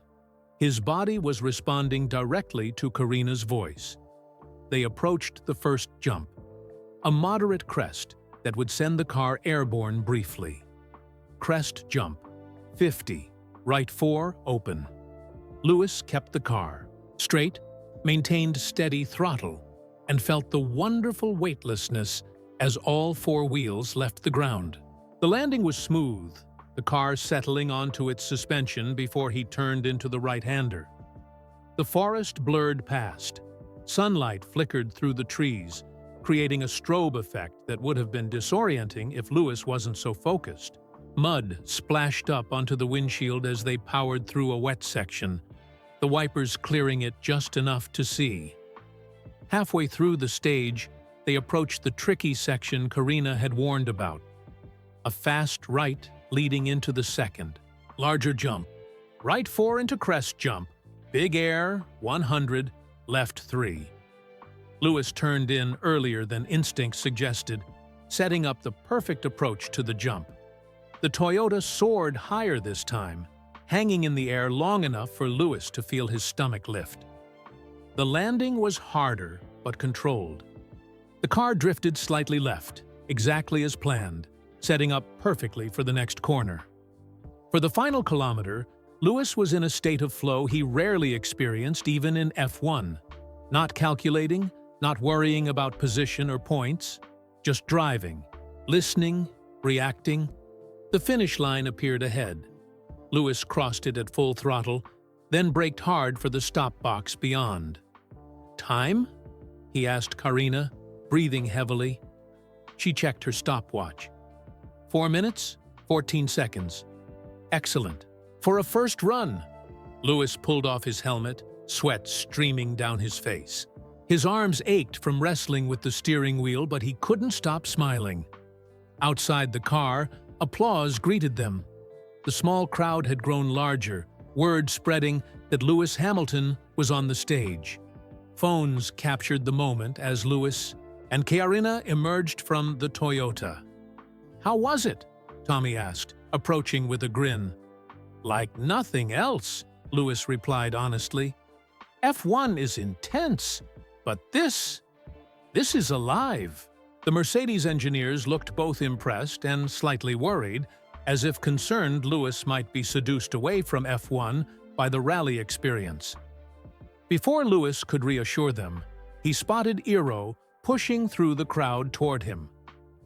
Speaker 1: His body was responding directly to Karina's voice. They approached the first jump, a moderate crest that would send the car airborne briefly. Crest jump, 50, right 4, open. Lewis kept the car straight, maintained steady throttle, and felt the wonderful weightlessness as all 4 wheels left the ground. The landing was smooth, the car settling onto its suspension before he turned into the right-hander. The forest blurred past. Sunlight flickered through the trees, creating a strobe effect that would have been disorienting if Lewis wasn't so focused. Mud splashed up onto the windshield as they powered through a wet section, the wipers clearing it just enough to see. Halfway through the stage, they approached the tricky section Karina had warned about. A fast right leading into the second. Larger jump. Right 4 into crest jump. Big air, 100, left 3. Lewis turned in earlier than instinct suggested, setting up the perfect approach to the jump. The Toyota soared higher this time, hanging in the air long enough for Lewis to feel his stomach lift. The landing was harder, but controlled. The car drifted slightly left, exactly as planned, setting up perfectly for the next corner. For the final kilometer, Lewis was in a state of flow he rarely experienced even in F1. Not calculating, not worrying about position or points, just driving, listening, reacting. The finish line appeared ahead. Lewis crossed it at full throttle, then braked hard for the stop box beyond. "Time?" he asked Karina, breathing heavily. She checked her stopwatch. 4 minutes, 14 seconds. Excellent. For a first run! Lewis pulled off his helmet, sweat streaming down his face. His arms ached from wrestling with the steering wheel, but he couldn't stop smiling. Outside the car, applause greeted them. The small crowd had grown larger, word spreading that Lewis Hamilton was on the stage. Phones captured the moment as Lewis and Karina emerged from the Toyota. "How was it?" Tommy asked, approaching with a grin. "Like nothing else," Lewis replied honestly. "F1 is intense, but this is alive." The Mercedes engineers looked both impressed and slightly worried, as if concerned Lewis might be seduced away from F1 by the rally experience. Before Lewis could reassure them, he spotted Eero pushing through the crowd toward him.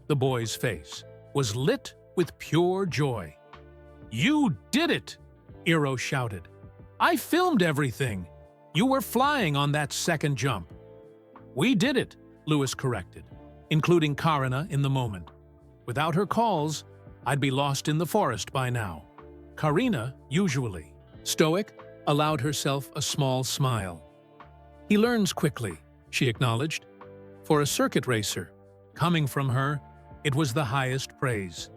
Speaker 1: The boy's face was lit with pure joy. "You did it!" Eero shouted. "I filmed everything. You were flying on that second jump." "We did it," Lewis corrected, including Karina in the moment. "Without her calls, I'd be lost in the forest by now." Karina, usually stoic, allowed herself a small smile. "He learns quickly," she acknowledged. For a circuit racer, coming from her, it was the highest praise.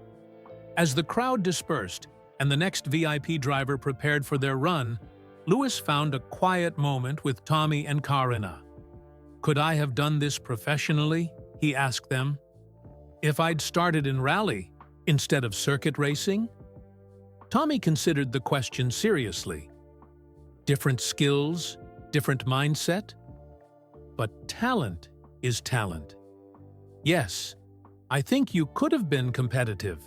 Speaker 1: As the crowd dispersed and the next VIP driver prepared for their run, Lewis found a quiet moment with Tommy and Karina. "Could I have done this professionally?" he asked them. "If I'd started in rally instead of circuit racing?" Tommy considered the question seriously. Different skills, different mindset? But talent is talent. "Yes, I think you could have been competitive."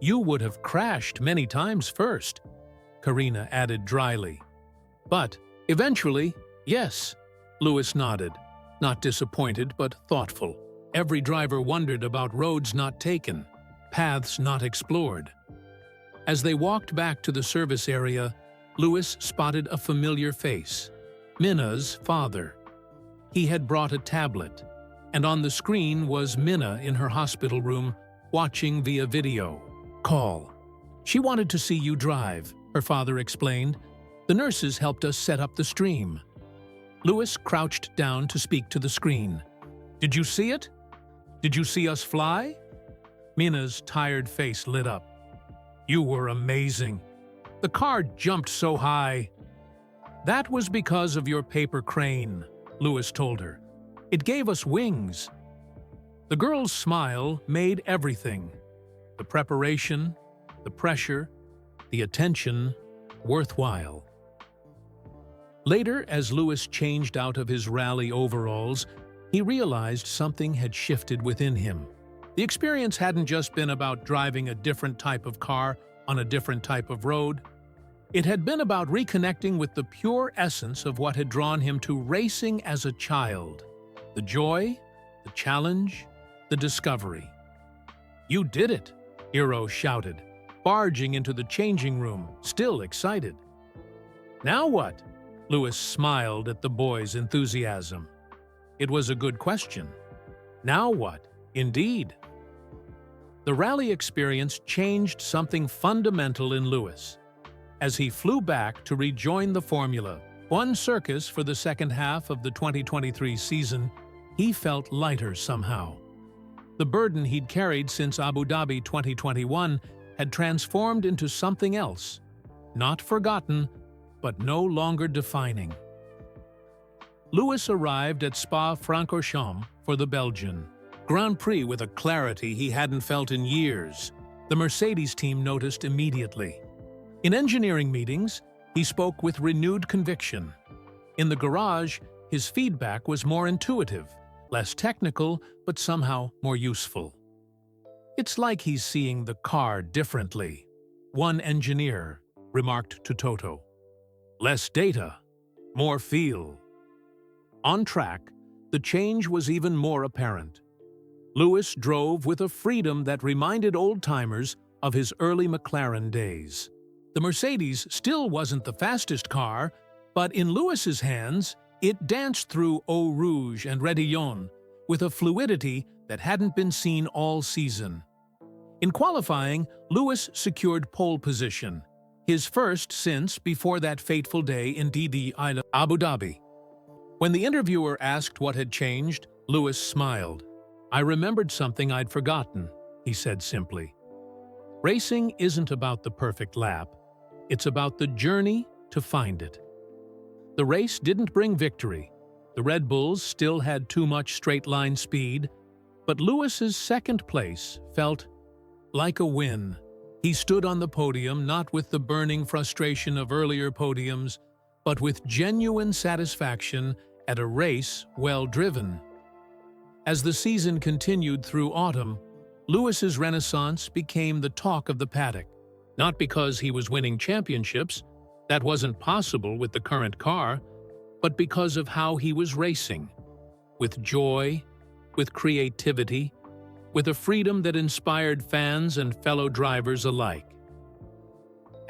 Speaker 1: "You would have crashed many times first," Karina added dryly. "But eventually, yes," Lewis nodded, not disappointed but thoughtful. Every driver wondered about roads not taken, paths not explored. As they walked back to the service area, Lewis spotted a familiar face, Minna's father. He had brought a tablet, and on the screen was Minna in her hospital room, watching via video call. "She wanted to see you drive," her father explained. "The nurses helped us set up the stream." Lewis crouched down to speak to the screen. "Did you see it? Did you see us fly?" Minna's tired face lit up. "You were amazing. The car jumped so high." "That was because of your paper crane," Lewis told her. "It gave us wings." The girl's smile made everything, the preparation, the pressure, the attention, worthwhile. Later, as Lewis changed out of his rally overalls, he realized something had shifted within him. The experience hadn't just been about driving a different type of car on a different type of road. It had been about reconnecting with the pure essence of what had drawn him to racing as a child. The joy, the challenge, the discovery. "You did it!" Eero shouted, barging into the changing room, still excited. "Now what?" Lewis smiled at the boy's enthusiasm. It was a good question. Now what, indeed? The rally experience changed something fundamental in Lewis. As he flew back to rejoin the Formula One circus for the second half of the 2023 season, he felt lighter somehow. The burden he'd carried since Abu Dhabi 2021 had transformed into something else, not forgotten, but no longer defining. Lewis arrived at Spa-Francorchamps for the Belgian Grand Prix with a clarity he hadn't felt in years. The Mercedes team noticed immediately. In engineering meetings, he spoke with renewed conviction. In the garage, his feedback was more intuitive, less technical, but somehow more useful. "It's like he's seeing the car differently," one engineer remarked to Toto. "Less data, more feel." On track, the change was even more apparent. Lewis drove with a freedom that reminded old-timers of his early McLaren days. The Mercedes still wasn't the fastest car, but in Lewis's hands, it danced through Eau Rouge and Rétillon with a fluidity that hadn't been seen all season. In qualifying, Lewis secured pole position, his first since before that fateful day in Didi Island, Abu Dhabi. When the interviewer asked what had changed, Lewis smiled. "I remembered something I'd forgotten," he said simply. Racing isn't about the perfect lap. It's about the journey to find it. The race didn't bring victory. The Red Bulls still had too much straight-line speed, but Lewis's second place felt like a win. He stood on the podium not with the burning frustration of earlier podiums, but with genuine satisfaction at a race well driven. As the season continued through autumn, Lewis's renaissance became the talk of the paddock. Not because he was winning championships, that wasn't possible with the current car, but because of how he was racing. With joy, with creativity, with a freedom that inspired fans and fellow drivers alike.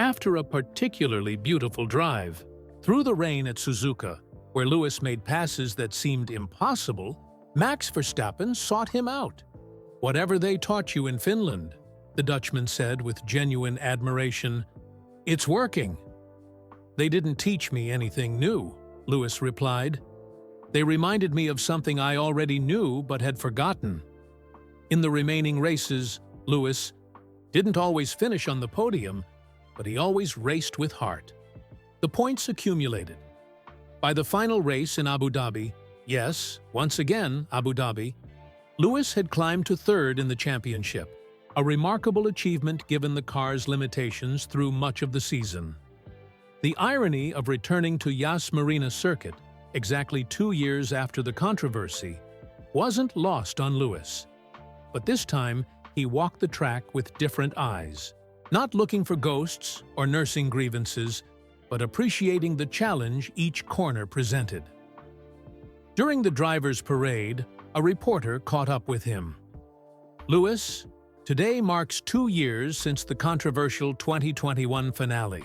Speaker 1: After a particularly beautiful drive, through the rain at Suzuka, where Lewis made passes that seemed impossible, Max Verstappen sought him out. "Whatever they taught you in Finland," the Dutchman said with genuine admiration, "it's working." "They didn't teach me anything new," Lewis replied. "They reminded me of something I already knew but had forgotten." In the remaining races, Lewis didn't always finish on the podium, but he always raced with heart. The points accumulated. By the final race in Abu Dhabi, yes, once again Abu Dhabi, Lewis had climbed to third in the championship, a remarkable achievement given the car's limitations through much of the season. The irony of returning to Yas Marina Circuit, exactly 2 years after the controversy, wasn't lost on Lewis. But this time, he walked the track with different eyes, not looking for ghosts or nursing grievances, but appreciating the challenge each corner presented. During the driver's parade, a reporter caught up with him. "Lewis, today marks 2 years since the controversial 2021 finale.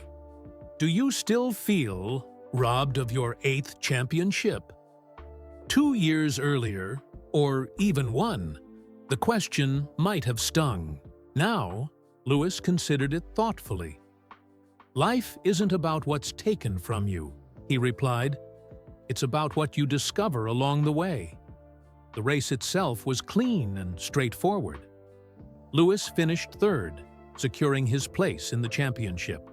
Speaker 1: Do you still feel robbed of your 8th championship?" 2 years earlier, or even 1, the question might have stung. Now, Lewis considered it thoughtfully. "Life isn't about what's taken from you," he replied. "It's about what you discover along the way." The race itself was clean and straightforward. Lewis finished third, securing his place in the championship.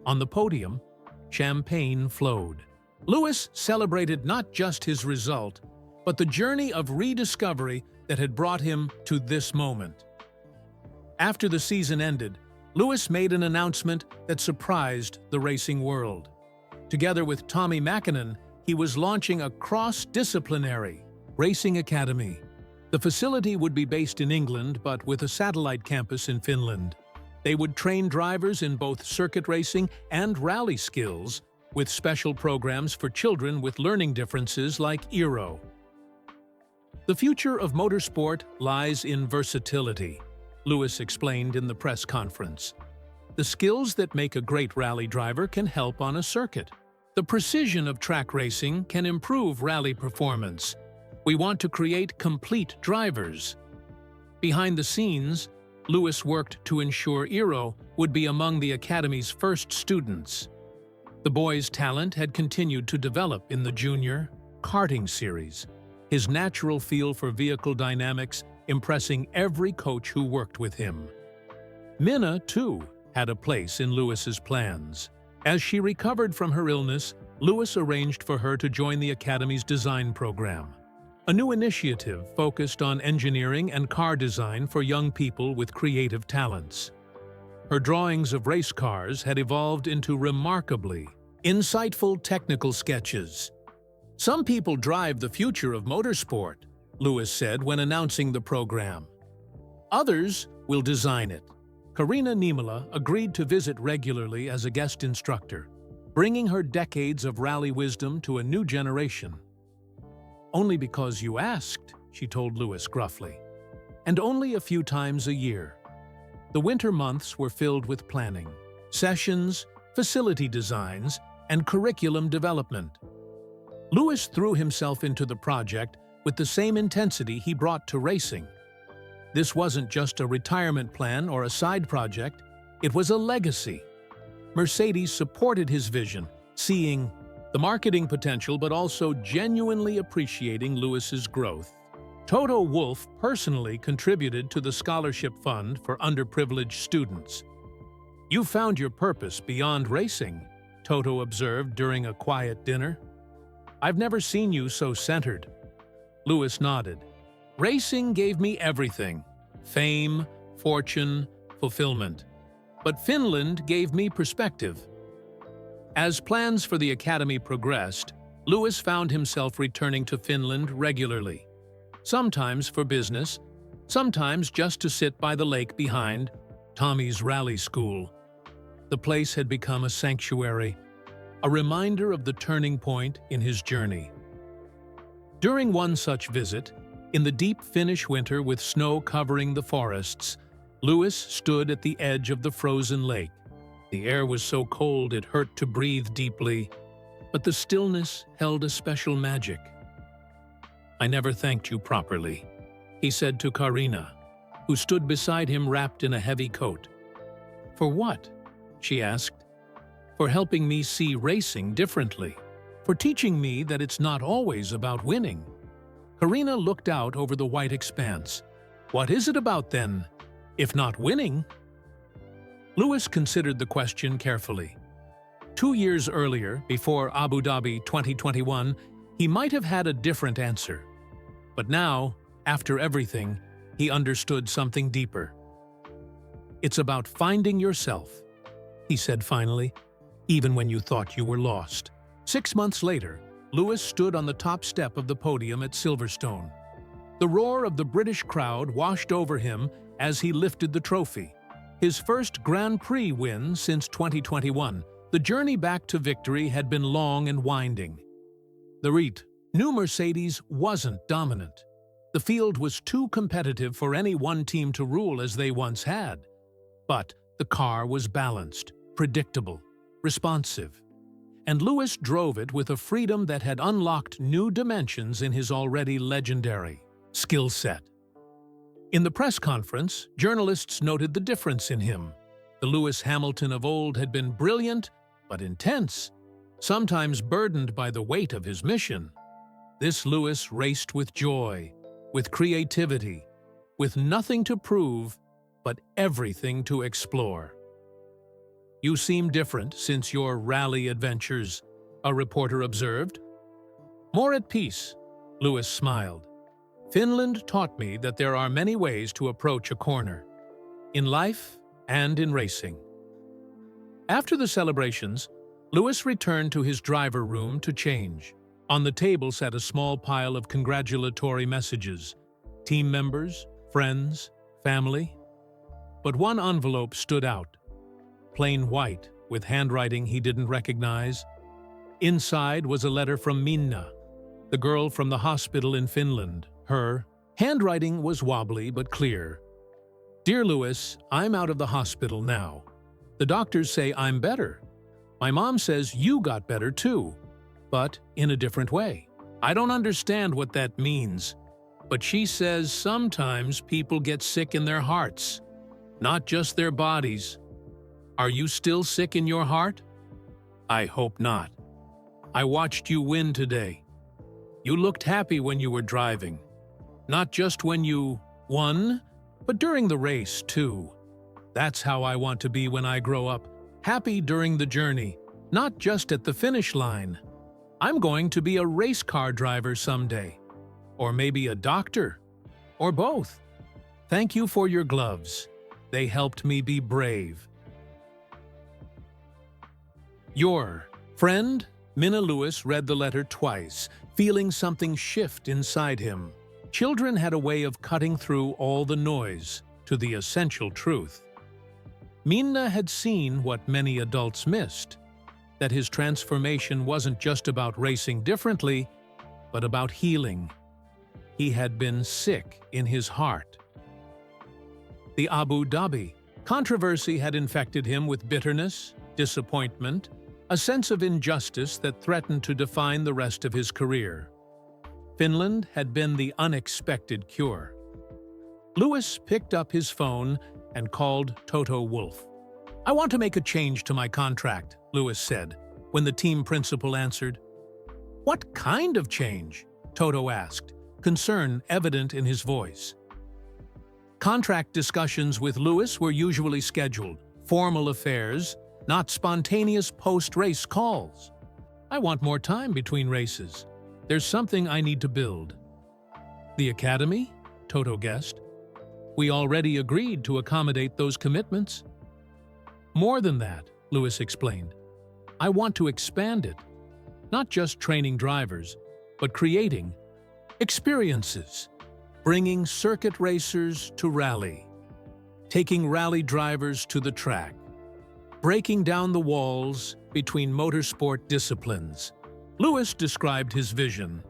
Speaker 1: On the podium, champagne flowed. Lewis celebrated not just his result, but the journey of rediscovery that had brought him to this moment. After the season ended, Lewis made an announcement that surprised the racing world. Together with Tommi Mäkinen, he was launching a cross-disciplinary racing academy. The facility would be based in England, but with a satellite campus in Finland. They would train drivers in both circuit racing and rally skills, with special programs for children with learning differences like Eero. "The future of motorsport lies in versatility," Lewis explained in the press conference. "The skills that make a great rally driver can help on a circuit. The precision of track racing can improve rally performance. We want to create complete drivers." Behind the scenes, Lewis worked to ensure Eero would be among the Academy's first students. The boy's talent had continued to develop in the junior karting series, his natural feel for vehicle dynamics impressing every coach who worked with him. Minna, too, had a place in Lewis's plans. As she recovered from her illness, Lewis arranged for her to join the Academy's design program, a new initiative focused on engineering and car design for young people with creative talents. Her drawings of race cars had evolved into remarkably insightful technical sketches, Some people drive the future of motorsport, Lewis said when announcing the program. Others will design it. Karina Niemela agreed to visit regularly as a guest instructor, bringing her decades of rally wisdom to a new generation. "Only because you asked," she told Lewis gruffly, "and only a few times a year." The winter months were filled with planning, sessions, facility designs, and curriculum development. Lewis threw himself into the project with the same intensity he brought to racing. This wasn't just a retirement plan or a side project, it was a legacy. Mercedes supported his vision, seeing the marketing potential but also genuinely appreciating Lewis's growth. Toto Wolff personally contributed to the scholarship fund for underprivileged students. "You found your purpose beyond racing," Toto observed during a quiet dinner. "I've never seen you so centered." Lewis nodded. "Racing gave me everything: fame, fortune, fulfillment. But Finland gave me perspective." As plans for the academy progressed, Lewis found himself returning to Finland regularly. Sometimes for business, sometimes just to sit by the lake behind Tommy's rally school. The place had become a sanctuary, a reminder of the turning point in his journey. During one such visit, in the deep Finnish winter with snow covering the forests, Lewis stood at the edge of the frozen lake. The air was so cold it hurt to breathe deeply, but the stillness held a special magic. "I never thanked you properly," he said to Karina, who stood beside him wrapped in a heavy coat. "For what?" she asked. "For helping me see racing differently. For teaching me that it's not always about winning." Karina looked out over the white expanse. "What is it about then, if not winning?" Lewis considered the question carefully. 2 years earlier, before Abu Dhabi 2021, he might have had a different answer. But now, after everything, he understood something deeper. "It's about finding yourself," he said finally, "even when you thought you were lost." 6 months later, Lewis stood on the top step of the podium at Silverstone. The roar of the British crowd washed over him as he lifted the trophy. His first Grand Prix win since 2021, the journey back to victory had been long and winding. The new Mercedes wasn't dominant. The field was too competitive for any one team to rule as they once had. But the car was balanced, predictable, responsive. And Lewis drove it with a freedom that had unlocked new dimensions in his already legendary skill set. In the press conference, journalists noted the difference in him. The Lewis Hamilton of old had been brilliant, but intense, sometimes burdened by the weight of his mission. This Lewis raced with joy, with creativity, with nothing to prove, but everything to explore. "You seem different since your rally adventures," a reporter observed. "More at peace," Lewis smiled. "Finland taught me that there are many ways to approach a corner, in life and in racing." After the celebrations, Lewis returned to his driver room to change. On the table sat a small pile of congratulatory messages, team members, friends, family. But one envelope stood out, plain white, with handwriting he didn't recognize. Inside was a letter from Minna, the girl from the hospital in Finland. Her handwriting was wobbly but clear. "Dear Lewis, I'm out of the hospital now. The doctors say I'm better. My mom says you got better too, but in a different way. I don't understand what that means, but she says sometimes people get sick in their hearts, not just their bodies. Are you still sick in your heart? I hope not. I watched you win today. You looked happy when you were driving. Not just when you won, but during the race, too. That's how I want to be when I grow up, happy during the journey, not just at the finish line. I'm going to be a race car driver someday, or maybe a doctor, or both. Thank you for your gloves. They helped me be brave. Your friend, Minna Lewis, read the letter twice, feeling something shift inside him. Children had a way of cutting through all the noise to the essential truth. Minna had seen what many adults missed, that his transformation wasn't just about racing differently, but about healing. He had been sick in his heart. The Abu Dhabi controversy had infected him with bitterness, disappointment, a sense of injustice that threatened to define the rest of his career. Finland had been the unexpected cure. Lewis picked up his phone and called Toto Wolff. "I want to make a change to my contract," Lewis said, when the team principal answered. "What kind of change?" Toto asked, concern evident in his voice. Contract discussions with Lewis were usually scheduled, formal affairs, not spontaneous post-race calls. "I want more time between races. There's something I need to build." "The academy?" Toto guessed. "We already agreed to accommodate those commitments." "More than that," Lewis explained. "I want to expand it. Not just training drivers, but creating experiences, bringing circuit racers to rally, taking rally drivers to the track, breaking down the walls between motorsport disciplines." Lewis described his vision: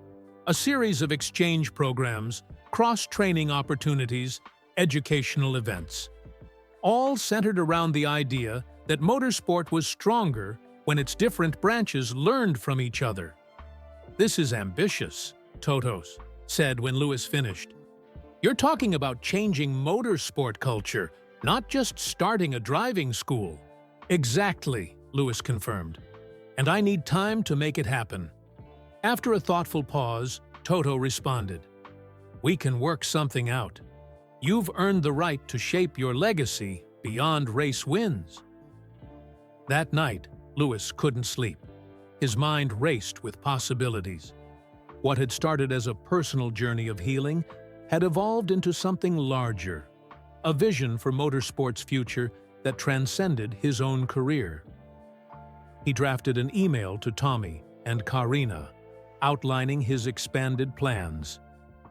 Speaker 1: a series of exchange programs, cross-training opportunities, educational events, all centered around the idea that motorsport was stronger when its different branches learned from each other. "This is ambitious," Toto said when Lewis finished. "You're talking about changing motorsport culture, not just starting a driving school." "Exactly," Lewis confirmed. "And I need time to make it happen." After a thoughtful pause, Toto responded, "We can work something out. You've earned the right to shape your legacy beyond race wins." That night, Lewis couldn't sleep. His mind raced with possibilities. What had started as a personal journey of healing had evolved into something larger, a vision for motorsport's future that transcended his own career. He drafted an email to Tommy and Karina, outlining his expanded plans.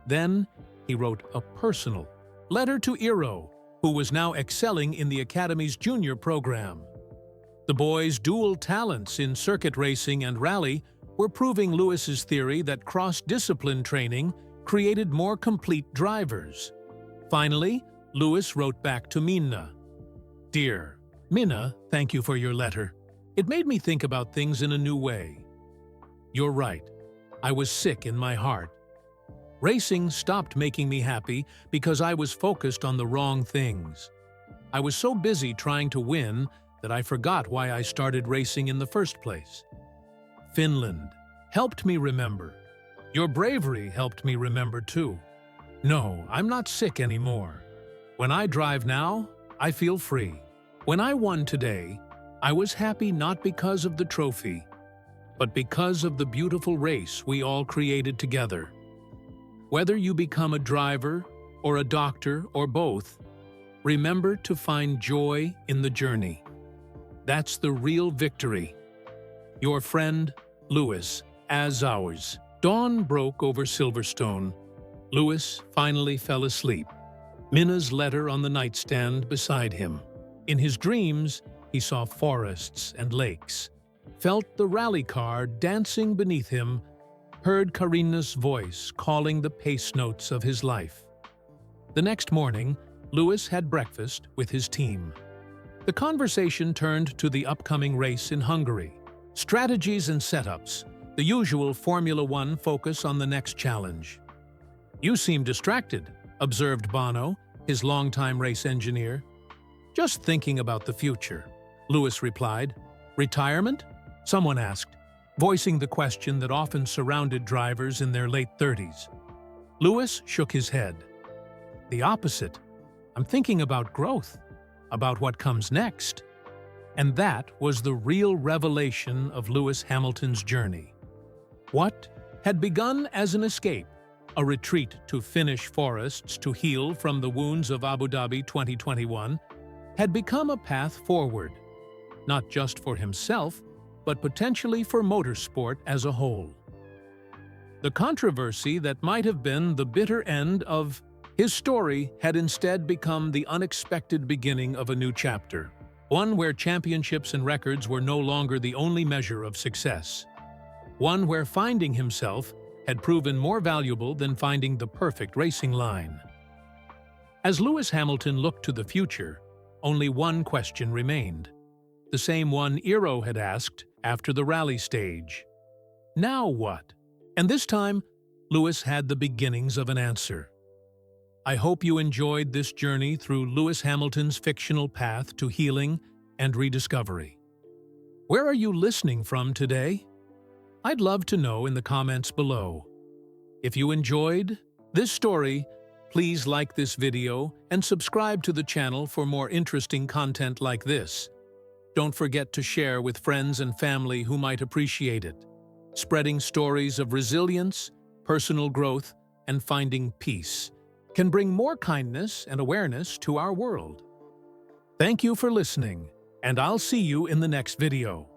Speaker 1: Then, he wrote a personal letter to Eero, who was now excelling in the Academy's junior program. The boys' dual talents in circuit racing and rally were proving Lewis's theory that cross-discipline training created more complete drivers. Finally, Lewis wrote back to Minna. "Dear Minna, thank you for your letter. It made me think about things in a new way. You're right. I was sick in my heart. Racing stopped making me happy because I was focused on the wrong things. I was so busy trying to win that I forgot why I started racing in the first place. Finland helped me remember. Your bravery helped me remember too. No, I'm not sick anymore. When I drive now, I feel free. When I won today, I was happy not because of the trophy, but because of the beautiful race we all created together. Whether you become a driver or a doctor or both, remember to find joy in the journey. That's the real victory. Your friend, Lewis, as ours." Dawn broke over Silverstone. Lewis finally fell asleep, Minna's letter on the nightstand beside him. In his dreams, he saw forests and lakes, felt the rally car dancing beneath him, heard Karina's voice calling the pace notes of his life. The next morning, Lewis had breakfast with his team. The conversation turned to the upcoming race in Hungary. Strategies and setups, the usual Formula One focus on the next challenge. "You seem distracted," observed Bono, his longtime race engineer. "Just thinking about the future," Lewis replied. "Retirement?" someone asked, voicing the question that often surrounded drivers in their late 30s. Lewis shook his head. "The opposite. I'm thinking about growth, about what comes next." And that was the real revelation of Lewis Hamilton's journey. What had begun as an escape, a retreat to Finnish forests to heal from the wounds of Abu Dhabi 2021, had become a path forward, not just for himself, but potentially for motorsport as a whole. The controversy that might have been the bitter end of his story had instead become the unexpected beginning of a new chapter, one where championships and records were no longer the only measure of success, one where finding himself had proven more valuable than finding the perfect racing line. As Lewis Hamilton looked to the future, only one question remained, the same one Eero had asked after the rally stage. Now what? And this time, Lewis had the beginnings of an answer. I hope you enjoyed this journey through Lewis Hamilton's fictional path to healing and rediscovery. Where are you listening from today? I'd love to know in the comments below. If you enjoyed this story, please like this video and subscribe to the channel for more interesting content like this. Don't forget to share with friends and family who might appreciate it. Spreading stories of resilience, personal growth, and finding peace can bring more kindness and awareness to our world. Thank you for listening, and I'll see you in the next video.